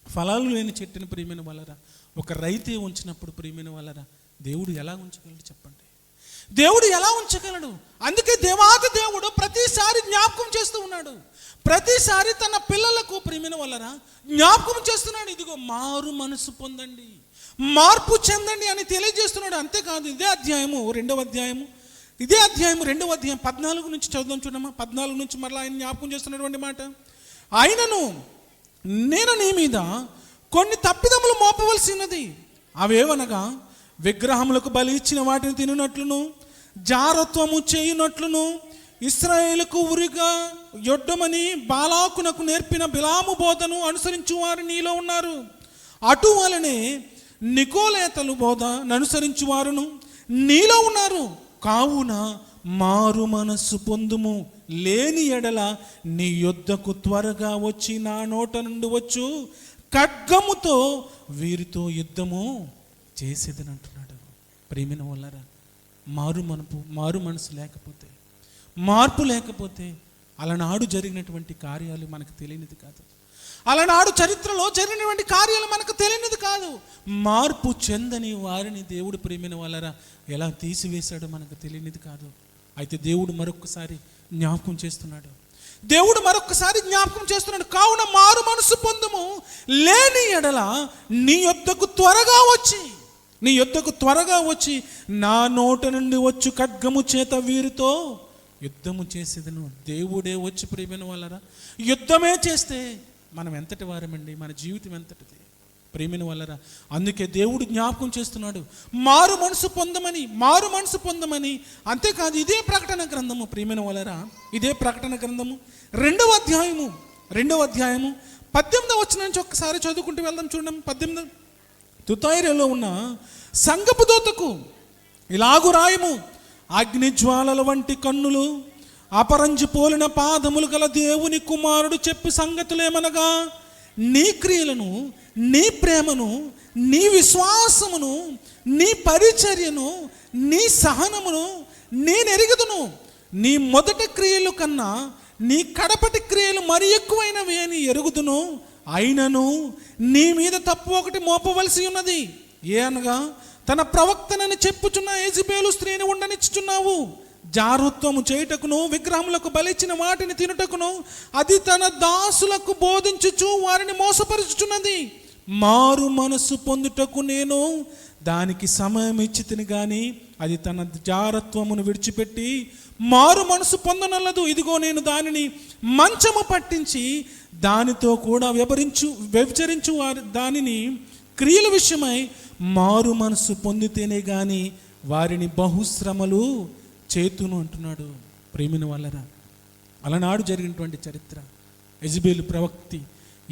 ఫలాలు లేని చెట్టుని, ప్రియమైన వాళ్ళరా, ఒక రైతే ఉంచినప్పుడు, ప్రియమైన వాళ్ళరా, దేవుడు ఎలా ఉంచగలడు చెప్పండి? దేవుడు ఎలా ఉంచగలడు? అందుకే దేవాది దేవుడు ప్రతిసారి జ్ఞాపకం చేస్తూ ఉన్నాడు. ప్రతిసారి తన పిల్లలకు, ప్రియమైన వాళ్ళరా, జ్ఞాపకం చేస్తున్నాడు. ఇదిగో మారు మనసు పొందండి, మార్పు చెందండి అని తెలియజేస్తున్నాడు. అంతేకాదు ఇదే అధ్యాయము 2వ అధ్యాయము 14 నుంచి చదువుదాం చూడమ్మా. 14 నుంచి మరలా ఆయన జ్ఞాపకం చేస్తున్నటువంటి మాట, ఆయనను నేను నీ మీద కొన్ని తప్పిదములు మోపవలసి ఉన్నది. అవేవనగా విగ్రహములకు బలి ఇచ్చిన వాటిని తినునట్లును, జారత్వము చేయునట్లును, ఇశ్రాయేలుకు ఉరిగా యొడ్డమని బాలాకునకు నేర్పిన బిలాము బోధను అనుసరించు వారు నీలో ఉన్నారు. అటువలనే నికోలేతలు బోధను అనుసరించు వారును నీలో ఉన్నారు. కావున మారు మనస్సు పొందుము, లేని ఎడల నీ యొద్దకు త్వరగా వచ్చి నా నోట నుండి వచ్చు ఖడ్గముతో వీరితో యుద్ధము చేసేదని అంటున్నాడు. ప్రియమైన వాళ్ళరా, మారు మనసు లేకపోతే, మార్పు లేకపోతే అలనాడు జరిగినటువంటి కార్యాలు మనకు తెలియనిది కాదు. అలనాడు చరిత్రలో జరిగినటువంటి కార్యాలు మనకు తెలియనిది కాదు. మార్పు చెందని వారిని దేవుడు, ప్రియమైన వాళ్ళరా, ఎలా తీసివేశాడో మనకు తెలియనిది కాదు. అయితే దేవుడు మరొక్కసారి జ్ఞాపకం చేస్తున్నాడు. కావున మారు మనసు పొందుము, లేని ఎడల నీ యొద్దకు త్వరగా వచ్చి నా నోట నుండి వచ్చు ఖడ్గము చేత వీరితో యుద్ధము చేసేదను. దేవుడే వచ్చి, ప్రియమైన వాళ్ళరా, యుద్ధమే చేస్తే మనం ఎంతటి వారమండి? మన జీవితం ఎంతటిది? ప్రియమైన వాళ్ళరా, అందుకే దేవుడు జ్ఞాపకం చేస్తున్నాడు, మారు మనసు పొందమని. అంతేకాదు ఇదే ప్రకటన గ్రంథము, ప్రియమైన వాళ్ళరా, ఇదే ప్రకటన గ్రంథము 2వ అధ్యాయము 18వ వచనం నుంచి ఒక్కసారి చదువుకుంటూ వెళ్దాం చూడండి. 18 తుతైరలో ఉన్న సంఘపు దూతకు ఇలాగు రాయము, అగ్నిజ్వాలల వంటి కన్నులు, అపరంజి పోలిన పాదములు గల దేవుని కుమారుడు చెప్పు సంగతులేమనగా, నీ క్రియలను, నీ ప్రేమను, నీ విశ్వాసమును, నీ పరిచర్యను, నీ సహనమును నేనెరుగుదును. నీ మొదటి క్రియలు కన్నా నీ కడపటి క్రియలు మరి ఎక్కువైనవి అని ఎరుగుదును. అయినను నీ మీద తప్పు ఒకటి మోపవలసి ఉన్నది. ఏ అనగా తన ప్రవక్తనని చెప్పుచున్న యెజబెలు స్త్రీని ఉండనిచ్చుచున్నావు. జారత్వము చేయుటకును విగ్రహములకు బలిచ్చిన వాటిని తినుటకును అది తన దాసులకు బోధించుచు వారిని మోసపరుచుచున్నది. మారు మనసు పొందుటకు నేను దానికి సమయం ఇచ్చి తిని గాని అది తన జారత్వమును విడిచిపెట్టి మారు మనసు పొందనల్లదు. ఇదిగో నేను దానిని మంచము పట్టించి దానితో కూడా వ్యభిచరించు వారి దానిని క్రియల విషయమై మారు మనసు పొందితేనే గాని వారిని బహుశ్రమలు చేతును అంటున్నాడు. ప్రేమిన వాళ్ళరా, అలనాడు జరిగినటువంటి చరిత్ర, యెజబెలు ప్రవక్తి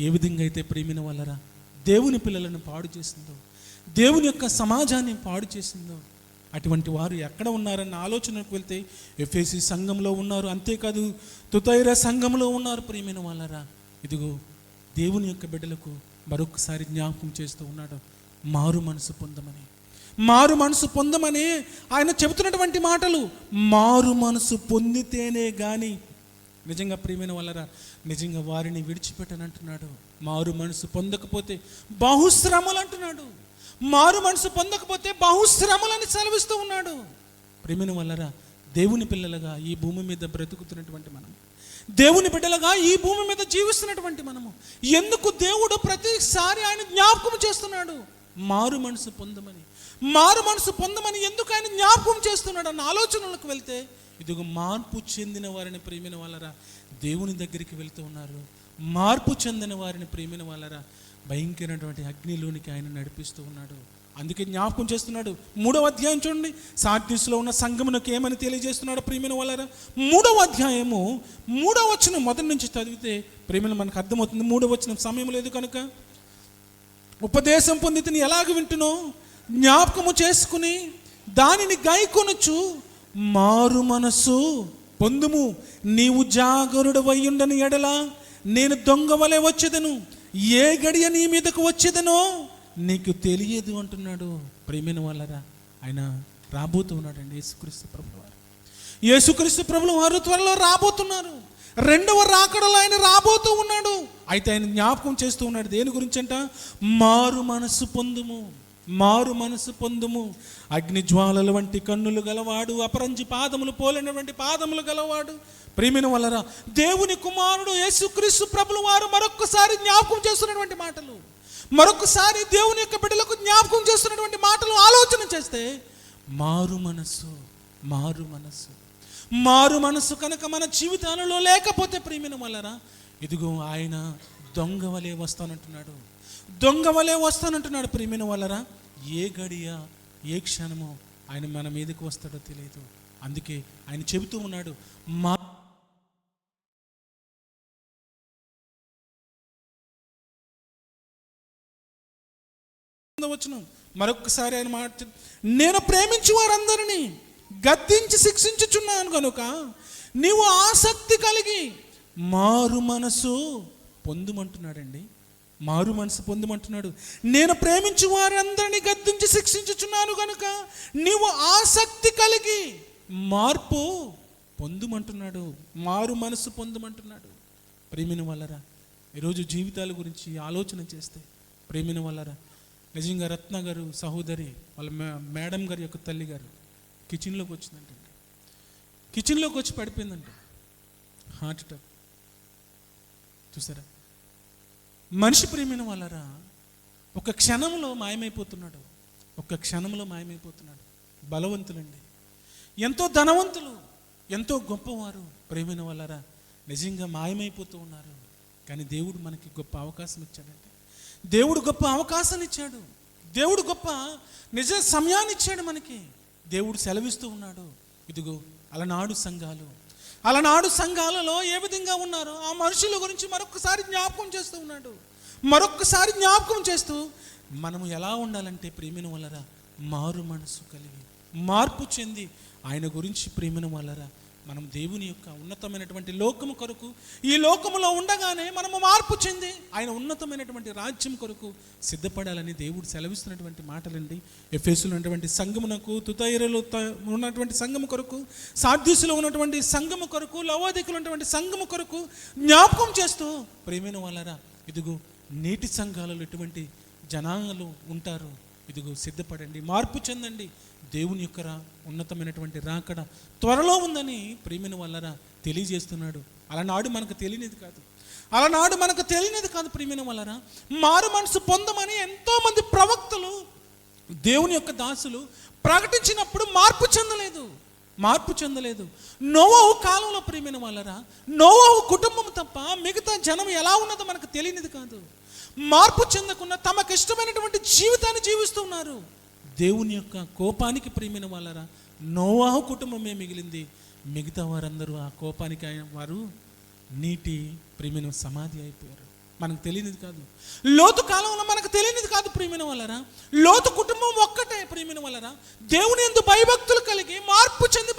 ఏ విధంగా అయితే ప్రేమిన వాళ్ళరా దేవుని పిల్లలను పాడు చేసిందో, దేవుని యొక్క సమాజాన్ని పాడు చేసిందో, అటువంటి వారు ఎక్కడ ఉన్నారన్న ఆలోచనకు వెళ్తే ఎఫెసీ సంఘంలో ఉన్నారు. అంతేకాదు తుతైర సంఘంలో ఉన్నారు. ప్రియమైన వాళ్ళరా, ఇదిగో దేవుని యొక్క బిడ్డలకు మరొకసారి జ్ఞాపకం చేస్తూ ఉన్నాడు, మారు మనసు పొందమని. మారు మనసు పొందమని ఆయన చెబుతున్నటువంటి మాటలు, మారు మనసు పొందితేనే కానీ నిజంగా ప్రియమైన వాళ్ళరా నిజంగా వారిని విడిచిపెట్టనంటున్నాడు. మారు మనసు పొందకపోతే బహుశ్రమలు అంటున్నాడు. మారు మనసు పొందకపోతే బహుశ్రమలని సెలవిస్తూ ఉన్నాడు. ప్రియమైన వాళ్ళరా, దేవుని పిల్లలుగా ఈ భూమి మీద బ్రతుకుతున్నటువంటి మనం, దేవుని బిడ్డలుగా ఈ భూమి మీద జీవిస్తున్నటువంటి మనము ఎందుకు దేవుడు ప్రతిసారి ఆయన జ్ఞాపకం చేస్తున్నాడు? మారు మనసు పొందమని, మారు మనసు పొందమని ఎందుకు ఆయన జ్ఞాపకం చేస్తున్నాడు అన్న ఆలోచనలకు వెళ్తే ఇదిగో మార్పు చెందిన వారిని ప్రియమైన వాళ్ళరా దేవుని దగ్గరికి వెళ్తూ ఉన్నారు. మార్పు చెందిన వారిని ప్రియమైన వాళ్ళరా భయంకరమైనటువంటి అగ్నిలోనికి ఆయన నడిపిస్తూ ఉన్నాడు. అందుకే జ్ఞాపకం చేస్తున్నాడు. 3వ అధ్యాయం చూడండి, సార్దీసులో ఉన్న సంఘమునకు ఏమని తెలియజేస్తున్నాడు ప్రియమైన వాళ్ళరా. 3వ అధ్యాయము 3వ వచనం మొదటి నుంచి చదివితే ప్రియమైన మనకు అర్థమవుతుంది. 3వ వచనం సమయం లేదు కనుక, ఉపదేశం పొందితిని ఎలాగ వింటునో జ్ఞాపకము చేసుకుని దానిని గైకొనుచు మారు మనసు పొందుము. నీవు జాగరుడవయ్యుండని ఎడల నేను దొంగ వలె వచ్చేదను, ఏ గడియ నీ మీదకు వచ్చేదనో నీకు తెలియదు అంటున్నాడు. ప్రియమైన వాళ్ళరా, ఆయన రాబోతూ ఉన్నాడండి. యేసుక్రీస్తు ప్రభుల వారు, యేసుక్రీస్తు ప్రభుల వారు త్వరలో రాబోతున్నారు. 2వ రాకడలో ఆయన రాబోతూ ఉన్నాడు. అయితే ఆయన జ్ఞాపకం చేస్తూ ఉన్నాడు దేని గురించి అంట? మారు మనసు పొందుము, మారు మనసు పొందుము. అగ్ని జ్వాలల వంటి కన్నులు గలవాడు, అపరంజి పాదములు పోలినటువంటి పాదములు గలవాడు. ప్రియమైన వాళ్ళరా, దేవుని కుమారుడు యేసుక్రీస్తు ప్రభుల వారు మరొక్కసారి జ్ఞాపకం చేస్తున్నటువంటి మాటలు, మరొకసారి దేవుని యొక్క బిడ్డలకు జ్ఞాపకం చేస్తున్నటువంటి మాటలు ఆలోచన చేస్తే మారు మనసు, మారు మనసు, మారు మనసు కనుక మన జీవితాలలో లేకపోతే ప్రియమైన వాళ్ళరా ఇదిగో ఆయన దొంగ వలె వస్తానంటున్నాడు, దొంగ వలె వస్తానంటున్నాడు. ప్రియమైన వాళ్ళరా, ఏ గడియ ఏ క్షణమో ఆయన మన మీదకి వస్తాడో తెలియదు. అందుకే ఆయన చెబుతూ ఉన్నాడు, మా వచనం మరొకసారి ఆయన మాట, నేను ప్రేమించు వారందరినీ గద్దించి శిక్షించుచున్నాను కనుక నీవు ఆసక్తి కలిగి మారు మనసు పొందుమంటున్నాడండి. మారు మనసు పొందమంటున్నాడు. నేను ప్రేమించు వారందరినీ గద్దించి శిక్షించుచున్నాను కనుక నీవు ఆసక్తి కలిగి మార్పు పొందుమంటున్నాడు, మారు మనసు పొందమంటున్నాడు. ప్రేమిన వాళ్ళరా, ఈరోజు జీవితాల గురించి ఆలోచన చేస్తే ప్రేమిన వాళ్ళరా నిజంగా రత్న గారు సహోదరి వాళ్ళ మేడం గారి యొక్క తల్లి గారు కిచెన్లోకి వచ్చిందంట, కిచెన్లోకి వచ్చి పడిపోయిందంట, హార్ట్ అటాక్. చూసారా, మనిషి ప్రేమైన వాళ్ళరా ఒక క్షణంలో మాయమైపోతున్నాడు, ఒక క్షణంలో మాయమైపోతున్నాడు. బలవంతులండి, ఎంతో ధనవంతులు, ఎంతో గొప్పవారు ప్రేమైన వాళ్ళరా నిజంగా మాయమైపోతూ ఉన్నారు. కానీ దేవుడు మనకి గొప్ప అవకాశం ఇచ్చాడండి, దేవుడు గొప్ప అవకాశాన్ని ఇచ్చాడు, దేవుడు గొప్ప నిజ సమయాన్ని ఇచ్చాడు మనకి. దేవుడు సెలవిస్తూ ఉన్నాడు. ఇదిగో అలనాడు సంఘాలు, అలనాడు సంఘాలలో ఏ విధంగా ఉన్నారో ఆ మనుషుల గురించి మరొకసారి జ్ఞాపకం చేస్తూ ఉన్నాడు. మరొకసారి జ్ఞాపకం చేస్తూ మనము ఎలా ఉండాలంటే ప్రేమిన వాళ్ళరా మారు మనసు కలిగి మార్పు చెంది ఆయన గురించి ప్రేమిన వాళ్ళరా మనం దేవుని యొక్క ఉన్నతమైనటువంటి లోకము కొరకు ఈ లోకములో ఉండగానే మనము మార్పు చెంది ఆయన ఉన్నతమైనటువంటి రాజ్యం కొరకు సిద్ధపడాలని దేవుడు సెలవిస్తున్నటువంటి మాటలండి. ఎఫెసులో ఉన్నటువంటి సంఘమునకు, తుతైరలో ఉన్నటువంటి సంఘము కొరకు, సార్దీసులో ఉన్నటువంటి సంఘము కొరకు, లవోదికలో ఉన్నటువంటి సంఘము కొరకు జ్ఞాపకం చేస్తూ ప్రేమైన వాళ్ళరా ఇదిగో నేటి సంఘాలలో ఎటువంటి జనాలు ఉంటారు, ఇదిగో సిద్ధపడండి, మార్పు చెందండి. దేవుని యొక్క ఉన్నతమైనటువంటి రాకడ త్వరలో ఉందని ప్రియమైన వాళ్ళరా తెలియజేస్తున్నాడు. అలనాడు మనకు తెలియనిది కాదు ప్రియమైన వాళ్ళరా. మారు మనసు పొందమని ఎంతోమంది ప్రవక్తలు, దేవుని యొక్క దాసులు ప్రకటించినప్పుడు మార్పు చెందలేదు. నోవహు కాలంలో ప్రియమైన వాళ్ళరా, నోవహు కుటుంబం తప్ప మిగతా జనం ఎలా ఉన్నదో మనకు తెలియనిది కాదు. మార్పు చెందకుండా తమకు ఇష్టమైనటువంటి జీవితాన్ని జీవిస్తున్నారు. దేవుని యొక్క కోపానికి ప్రియమైన వాళ్ళరా నోవహు కుటుంబమే మిగిలింది. మిగతా వారందరూ ఆ కోపానికి వారు నీటి ప్రియమైన సమాధి అయిపోయారు. మనకు తెలియనిది కాదు. లోతు కాలంలో మనకు తెలియనిది కాదు ప్రియమైన వాళ్ళరా. లోతు కుటుంబం ఒక్కటే ప్రియమైన వాళ్ళరా, దేవుని యందు భయభక్తులు కలిగి మార్పు చెంది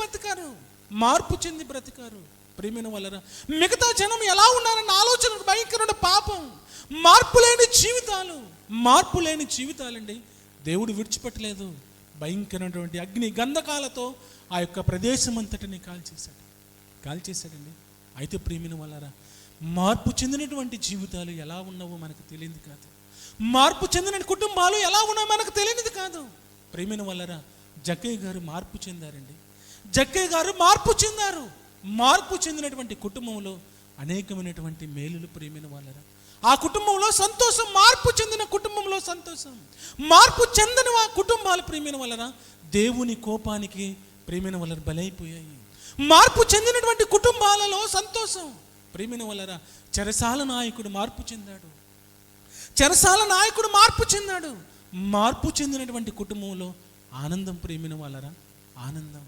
బ్రతికారు ప్రియమైన వాళ్ళరా. మిగతా జనం ఎలా ఉన్నారన్న ఆలోచన భయంకరమైన పాపం, మార్పు లేని జీవితాలండి దేవుడు విడిచిపెట్టలేదు. భయంకరమైనటువంటి అగ్ని గంధకాలతో ఆ యొక్క ప్రదేశం అంతటిని కాల్చేశాడండి. అయితే ప్రియమైన వాళ్ళరా, మార్పు చెందినటువంటి జీవితాలు ఎలా ఉన్నావో మనకు తెలియదు కాదు. మార్పు చెందిన కుటుంబాలు ఎలా ఉన్నాయో మనకు తెలియనిది కాదు ప్రియమైన వాళ్ళరా. జక్కయ్య గారు మార్పు చెందారండి. మార్పు చెందినటువంటి కుటుంబంలో అనేకమైనటువంటి మేలులు ప్రియమైన వాళ్ళరా. ఆ కుటుంబంలో సంతోషం, మార్పు చెందిన కుటుంబంలో సంతోషం. మార్పు చెందని ఆ కుటుంబాలు ప్రియమైన వాళ్ళరా దేవుని కోపానికి ప్రియమైన వాళ్ళ బలైపోయాయి. మార్పు చెందినటువంటి కుటుంబాలలో సంతోషం ప్రియమైన వాళ్ళరా. చెరసాల నాయకుడు మార్పు చెందాడు. మార్పు చెందినటువంటి కుటుంబంలో ఆనందం ప్రియమైన వాళ్ళరా, ఆనందం.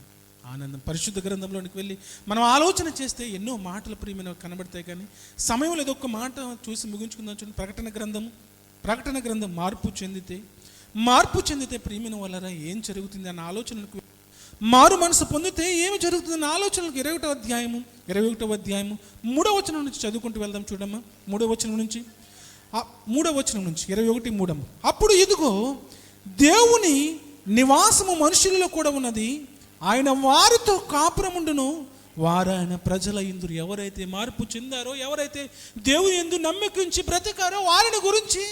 పరిశుద్ధ గ్రంథంలోనికి వెళ్ళి మనం ఆలోచన చేస్తే ఎన్నో మాటలు ప్రియమైన కనబడతాయి, కానీ సమయం లేదు. ఒక్క మాట చూసి ముగించుకుందాం. చూడండి, ప్రకటన గ్రంథం మార్పు చెందితే ప్రియమైన వాళ్ళరా ఏం జరుగుతుంది అన్న ఆలోచనలకు, మారు మనసు పొందితే ఏమి జరుగుతుందన్న ఆలోచనలకు 21వ అధ్యాయము 3వ వచనం నుంచి చదువుకుంటూ వెళ్దాం. చూడమ్మా, 3వ వచనం నుంచి 21:3. అప్పుడు ఇదిగో దేవుని నివాసము మనుషులలో కూడా ఉన్నది, ఆయన వారితో కాపురముండును, వారు ఆయన ప్రజల ఇందురు. ఎవరైతే మార్పు చెందారో, ఎవరైతే దేవుని యందు నమ్మకించి బ్రతికారో వారిని గురించి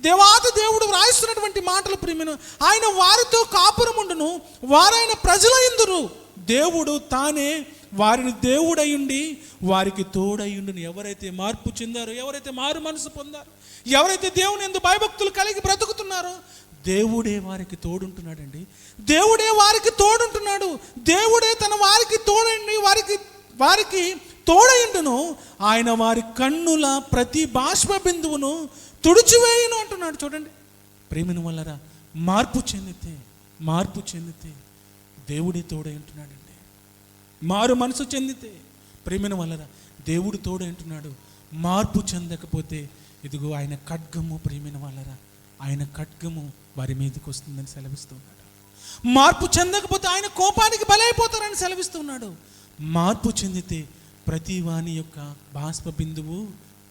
దేవుడు వ్రాయిస్తున్నటువంటి మాటలు ప్రియమైన, ఆయన వారితో కాపురముండును, వారైన ప్రజల ఇందురు. దేవుడు తానే వారిని దేవుడయ్యుండి వారికి తోడయ్యుండును. ఎవరైతే మార్పు చెందారో, ఎవరైతే మారు మనసు పొందారో, ఎవరైతే దేవుని యందు భయభక్తులు కలిగి బ్రతుకుతున్నారో దేవుడే వారికి తోడుంటున్నాడండి. దేవుడే తన వారికి తోడండి, వారికి తోడయుండును. ఆయన వారి కన్నుల ప్రతి బాష్ప బిందువును తుడిచివేయును అంటున్నాడు. చూడండి ప్రేమిన వల్లరా, మార్పు చెందితే దేవుడే తోడయుంటున్నాడండి. మారు మనసు చెందితే ప్రేమిన వల్లరా దేవుడు తోడయుంటున్నాడు. మార్పు చెందకపోతే ఇదిగో ఆయన ఖడ్గము ప్రేమిన వల్లరా, ఆయన ఖడ్గము వారి మీదకి వస్తుందని సెలవిస్తున్నాడు. మార్పు చెందకపోతే ఆయన కోపానికి బలైపోతారని సెలవిస్తున్నాడు. మార్పు చెందితే ప్రతి వాని యొక్క బాష్ప బిందువు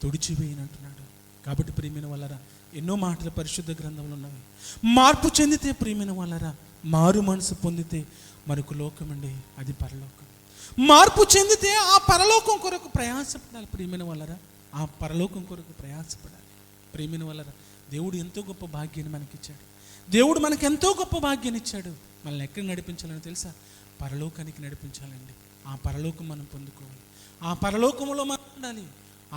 తుడిచివేయనంటున్నాడు. కాబట్టి ప్రియమైన వాళ్ళరా ఎన్నో మాటలు పరిశుద్ధ గ్రంథంలో ఉన్నాయి. మార్పు చెందితే ప్రియమైన వాళ్ళరా, మారు మనసు పొందితే మరొక లోకం అండి, అది పరలోకం. మార్పు చెందితే ఆ పరలోకం కొరకు ప్రయాసపడాలి ప్రియమైన వాళ్ళరా, ఆ పరలోకం కొరకు ప్రయాసపడాలి ప్రియమైన వాళ్ళరా. దేవుడు ఎంతో గొప్ప భాగ్యాన్ని మనకిచ్చాడు. దేవుడు మనకు ఎంతో గొప్ప భాగ్యాన్ని ఇచ్చాడు. మనల్ని ఎక్కడ నడిపించాలని తెలుసా? పరలోకానికి నడిపించాలండి. ఆ పరలోకం మనం పొందుకోవాలి. ఆ పరలోకంలో మనం ఉండాలి.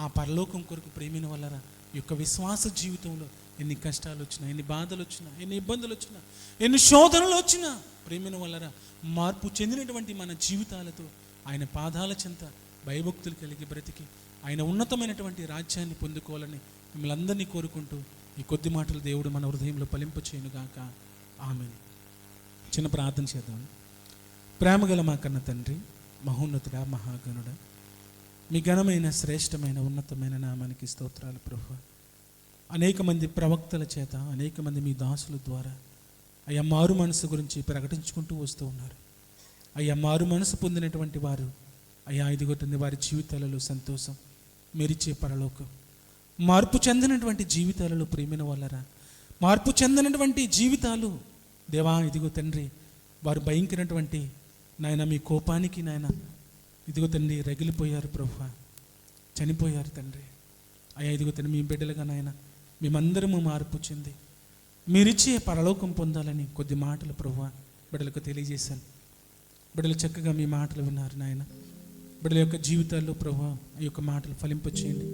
ఆ పరలోకం కొరకు ప్రేమిన వల్లరా ఈ యొక్క విశ్వాస జీవితంలో ఎన్ని కష్టాలు వచ్చినా, ఎన్ని బాధలు వచ్చినా, ఎన్ని ఇబ్బందులు వచ్చినా, ఎన్ని శోధనలు వచ్చినా ప్రేమిన వల్లరా మార్పు చెందినటువంటి మన జీవితాలతో ఆయన పాదాల చెంత భయభక్తులు కలిగి బ్రతికి ఆయన ఉన్నతమైనటువంటి రాజ్యాన్ని పొందుకోవాలని మిమ్మల్ని అందరినీ కోరుకుంటూ ఈ కొద్ది మాటలు దేవుడు మన హృదయంలో ఫలింపచేయునుగాక. ఆమేన్. చిన్న ప్రార్థన చేద్దాం. ప్రేమగల మా కన్న తండ్రి, మహోన్నతుడా, మహాగణుడా, మీ ఘనమైన శ్రేష్టమైన ఉన్నతమైన నామానికి స్తోత్రాలు ప్రభువా. అనేక మంది ప్రవక్తల చేత, అనేక మంది మీ దాసుల ద్వారా అయ్యా మారు మనసు గురించి ప్రకటించుకుంటూ వస్తూ ఉన్నారు. అయ్యా మారు మనసు పొందినటువంటి వారు అయ్యా ఇదిగొట్టింది వారి జీవితాలలో సంతోషం, మెరిచే పరలోకం. మార్పు చెందినటువంటి జీవితాలలో ప్రేమిన వాళ్ళరా, మార్పు చెందినటువంటి జీవితాలు దేవా ఇదిగో తండ్రి, వారు భయంకరటువంటి నాయన మీ కోపానికి నాయన ఇదిగో తండ్రి రగిలిపోయారు ప్రభువా, చనిపోయారు తండ్రి. అయ్యా ఇదిగో తండ్రి మీ బిడ్డలుగా నాయన మేమందరము మార్పు చెంది మీరిచ్చే పరలోకం పొందాలని కొద్ది మాటలు ప్రభువా బిడ్డలకు తెలియజేశాను. బిడ్డలు చక్కగా మీ మాటలు విన్నారు నాయన. బిడ్డల యొక్క జీవితాల్లో ప్రభువా ఈ యొక్క మాటలు ఫలింపచేయండి.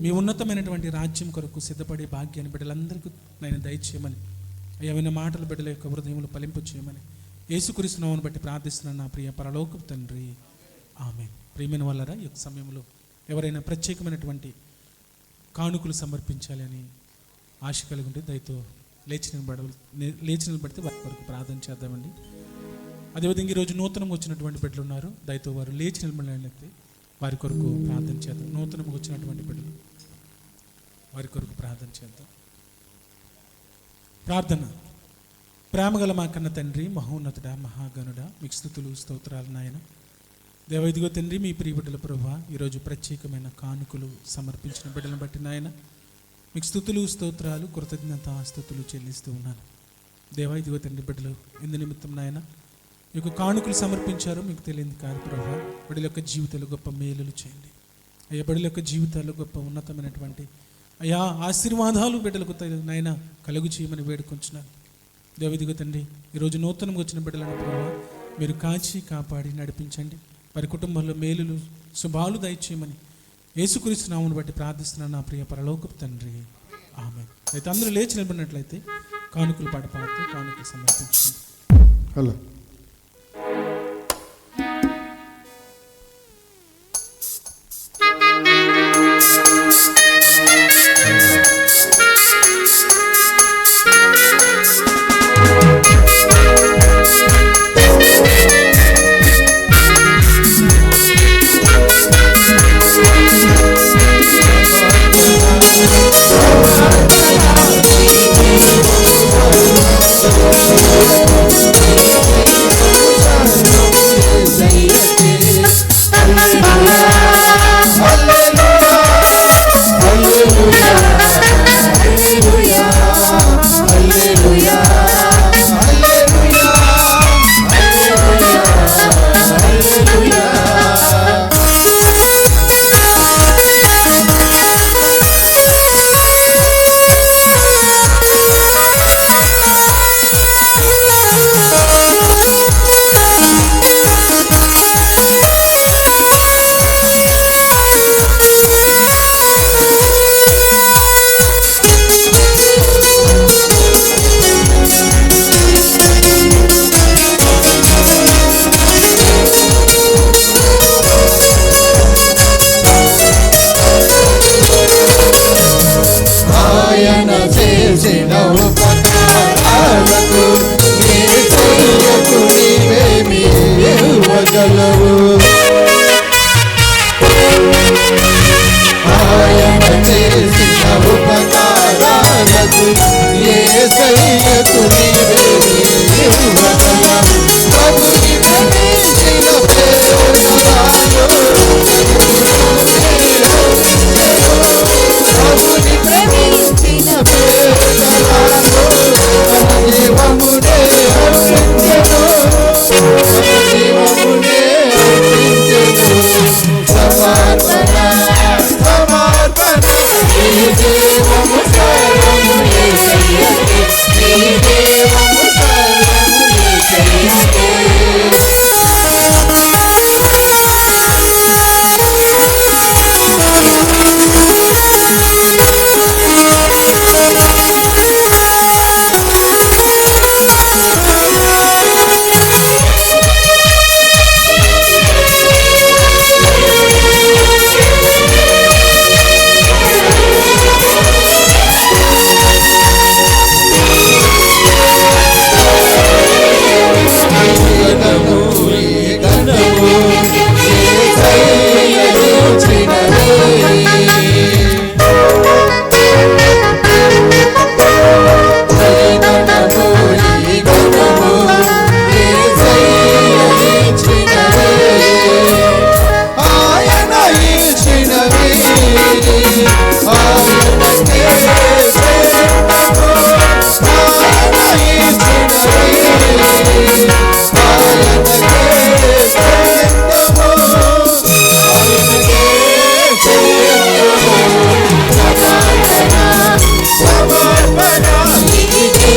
మీ ఉన్నతమైనటువంటి రాజ్యం కొరకు సిద్ధపడే భాగ్యాన్ని బిడ్డలందరికీ నేను దయచేయమని, ఏమైనా మాటలు బిడ్డల యొక్క హృదయంలో ఫలింపచేయమని యేసుక్రీస్తు నామమును బట్టి ప్రార్థిస్తున్నాను నా ప్రియ పరలోకపు తండ్రి, ఆమేన్. ప్రియమైన వాళ్ళరా, ఈ యొక్క సమయంలో ఎవరైనా ప్రత్యేకమైనటువంటి కానుకలు సమర్పించాలి అని ఆశ కలిగి ఉంటే దయతో లేచి నిలబడితే వారి కొరకు ప్రార్థన చేద్దామండి. అదేవిధంగా ఈరోజు నూతనంగా వచ్చినటువంటి బిడ్డలు ఉన్నారు. దయతో వారు లేచి నిలబడితే వారి కొరకు ప్రార్థన చేద్దాం. నూతనంగా వచ్చినటువంటి బిడ్డలు వారి కొరకు ప్రార్థన చేద్దాం. ప్రార్థన. ప్రేమగల మా కన్న తండ్రి, మహోన్నతుడా, మహాగణుడా, మీకు స్తుతులు స్తోత్రాలు నాయన. దేవ, ఇదిగో తండ్రి, మీ ప్రియ బిడ్డల ప్రభువా ఈరోజు ప్రత్యేకమైన కానుకలు సమర్పించిన బిడ్డలను బట్టి నాయన మీకు స్తుతులు స్తోత్రాలు కృతజ్ఞతాస్తుతులు చెల్లిస్తూ ఉన్నాను. దేవా, ఇదిగో తండ్రి, బిడ్డలు ఇందు నిమిత్తం నాయన ఈ యొక్క కానుకలు సమర్పించారు. మీకు తెలియదు కాదు ప్రభువా, బిడ్డల యొక్క జీవితాలు గొప్ప మేలులు చేయండి అయ్యా. బిడ్డల యొక్క జీవితాల్లో గొప్ప ఉన్నతమైనటువంటి అయ్యా ఆశీర్వాదాలు బిడ్డలకు నాయన కలుగు చేయమని వేడుకొంచున్నాను. దేవ, ఇదిగో తండ్రి, ఈరోజు నూతనంగా వచ్చిన బిడ్డలను ప్రభువా మీరు కాచి కాపాడి నడిపించండి. వారి కుటుంబంలో మేలులు శుభాలు దయచేయమని యేసుక్రీస్తు నామమును బట్టి ప్రార్థిస్తున్నాను నా ప్రియ పరలోకపు తండ్రి, ఆమేన్. అయితే అందరూ లేచి నిలబడినట్లయితే కానుకలు పాడుతూ కానుకలు సమర్పించండి. Hello Thank you.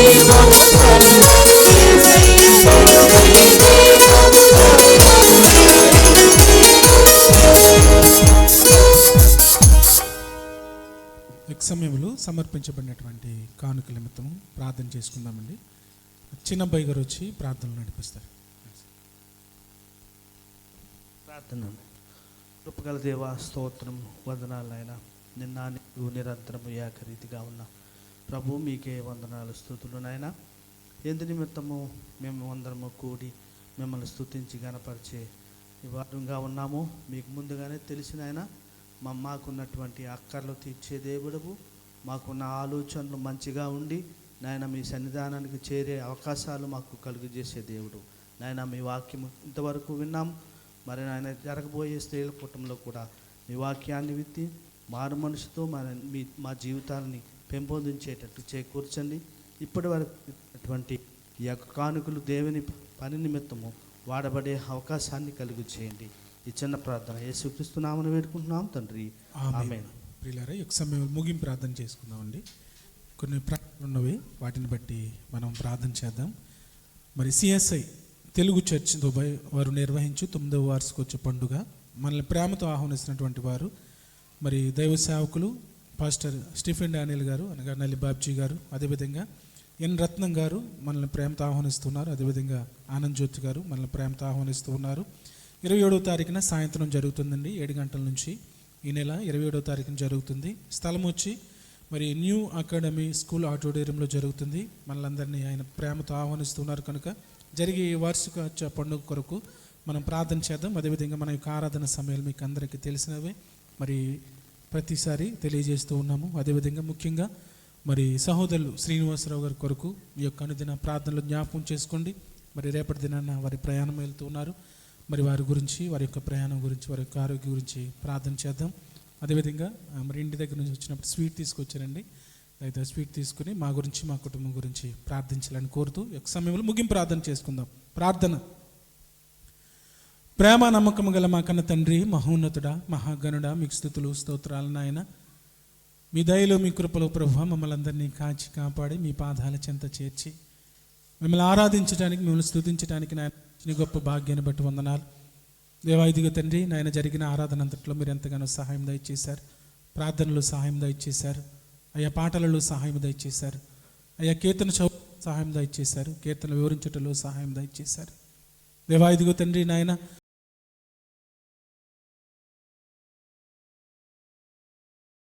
ఈ సమయంలో సమర్పించబడినటువంటి కానుకల నిమిత్తం ప్రార్థన చేసుకుందామండి. చిన్నబ్బాయి గారు వచ్చి ప్రార్థనలు నడిపిస్తారు. ప్రార్థన. కృపగల దేవా, స్తోత్రం, వందనాలైనా నిన్న నీవు నిరంతరము ఏకరీతిగా ఉన్న ప్రభు మీకే వందనాలు, స్తుతులు నాయన. ఎందు నిమిత్తము మేము అందరము కూడి మిమ్మల్ని స్తుతించి గణపరిచే వారంగా ఉన్నాము. మీకు ముందుగానే తెలిసిన ఆయన మాకున్నటువంటి అక్కర్లు తీర్చే దేవుడవు, మాకున్న ఆలోచనలు మంచిగా ఉండి నాయన మీ సన్నిధానానికి చేరే అవకాశాలు మాకు కలుగజేసే దేవుడు నాయన. మీ వాక్యం ఇంతవరకు విన్నాం. మరి నాయన జరగబోయే స్త్రీల కూటంలో కూడా మీ వాక్యాన్ని విత్తి మారు మనసుతో మా జీవితాలని పెంపొందించేటట్టు చేకూర్చండి. ఇప్పటి వరకు అటువంటి ఈ యొక్క కానుకలు దేవుని పని నిమిత్తము వాడబడే అవకాశాన్ని కలుగు చేయండి. ఈ చిన్న ప్రార్థన యేసుక్రీస్తు నామమున వేడుకుంటున్నాం తండ్రి, ఆమేన్. ప్రియులారా, ఈ సమయం ముగింపు ప్రార్థన చేసుకుందామండి. కొన్ని ప్రార్థనలు ఉన్నవి, వాటిని బట్టి మనం ప్రార్థన చేద్దాం. మరి సిఎస్ఐ తెలుగు చర్చ్ దుబాయ్ వారు నిర్వహించు 9వ వార్షికోత్సవ పండుగ మనల్ని ప్రేమతో ఆహ్వానిస్తున్నటువంటి వారు మరి దైవ సేవకులు పాస్టర్ స్టీఫెన్ డానియల్ గారు, అనగా నల్లి బాబ్జీ గారు, అదేవిధంగా ఎన్ రత్నం గారు మనల్ని ప్రేమతో ఆహ్వానిస్తున్నారు. అదేవిధంగా ఆనంద్ జ్యోతి గారు మనల్ని ప్రేమతో ఆహ్వానిస్తూ ఉన్నారు. 27వ తారీఖున సాయంత్రం జరుగుతుందండి, 7 గంటల నుంచి. ఈ నెల 27వ తారీఖున జరుగుతుంది. స్థలం వచ్చి మరి న్యూ అకాడమీ స్కూల్ ఆడిటోరియంలో జరుగుతుంది. మనలందరినీ ఆయన ప్రేమతో ఆహ్వానిస్తున్నారు కనుక జరిగే ఈ వార్షిక పండుగ కొరకు మనం ప్రార్థన చేద్దాం. అదేవిధంగా మన యొక్క ఆరాధన సమయాలు మీకు అందరికీ తెలిసినవే, మరి ప్రతిసారి తెలియజేస్తూ ఉన్నాము. అదేవిధంగా ముఖ్యంగా మరి సహోదరులు శ్రీనివాసరావు గారి కొరకు మీ యొక్క అనుదిన ప్రార్థనలు జ్ఞాపకం చేసుకోండి. మరి రేపటి దినాన వారి ప్రయాణం వెళ్తూ ఉన్నారు. మరి వారి గురించి, వారి యొక్క ప్రయాణం గురించి, వారి యొక్క ఆరోగ్యం గురించి ప్రార్థన చేద్దాం. అదేవిధంగా మరి ఇంటి దగ్గర నుంచి వచ్చినప్పుడు స్వీట్ తీసుకొచ్చారండి. అయితే స్వీట్ తీసుకుని మా గురించి, మా కుటుంబం గురించి ప్రార్థించాలని కోరుతూ యొక్క సమయంలో ముగింపు ప్రార్థన చేసుకుందాం. ప్రార్థన. ప్రేమ నమ్మకం గల మా కన్న తండ్రి, మహోన్నతుడా, మహాగణుడా, మీకు స్తుతులు స్తోత్రాలు నాయన. మీ దయలో, మీ కృపలో ప్రభువా మమ్మల్ని అందరినీ కాచి కాపాడి మీ పాదాల చెంత చేర్చి మిమ్మల్ని ఆరాధించడానికి, మిమ్మల్ని స్తుతించడానికి నాయన గొప్ప భాగ్యాన్ని బట్టి వందనాలు దేవా. ఇదిగో తండ్రి నాయన, జరిగిన ఆరాధన అంతట్లో మీరు ఎంతగానో సహాయం దయచేశారు. ప్రార్థనలో సహాయం దయచేశారు అయ్యా, పాటలలో సహాయం దయచేశారు అయ్యా, కీర్తన సహాయం దయచేశారు, కీర్తన వివరించటంలో సహాయం దయచేశారు దేవా. ఇదిగో తండ్రి నాయన,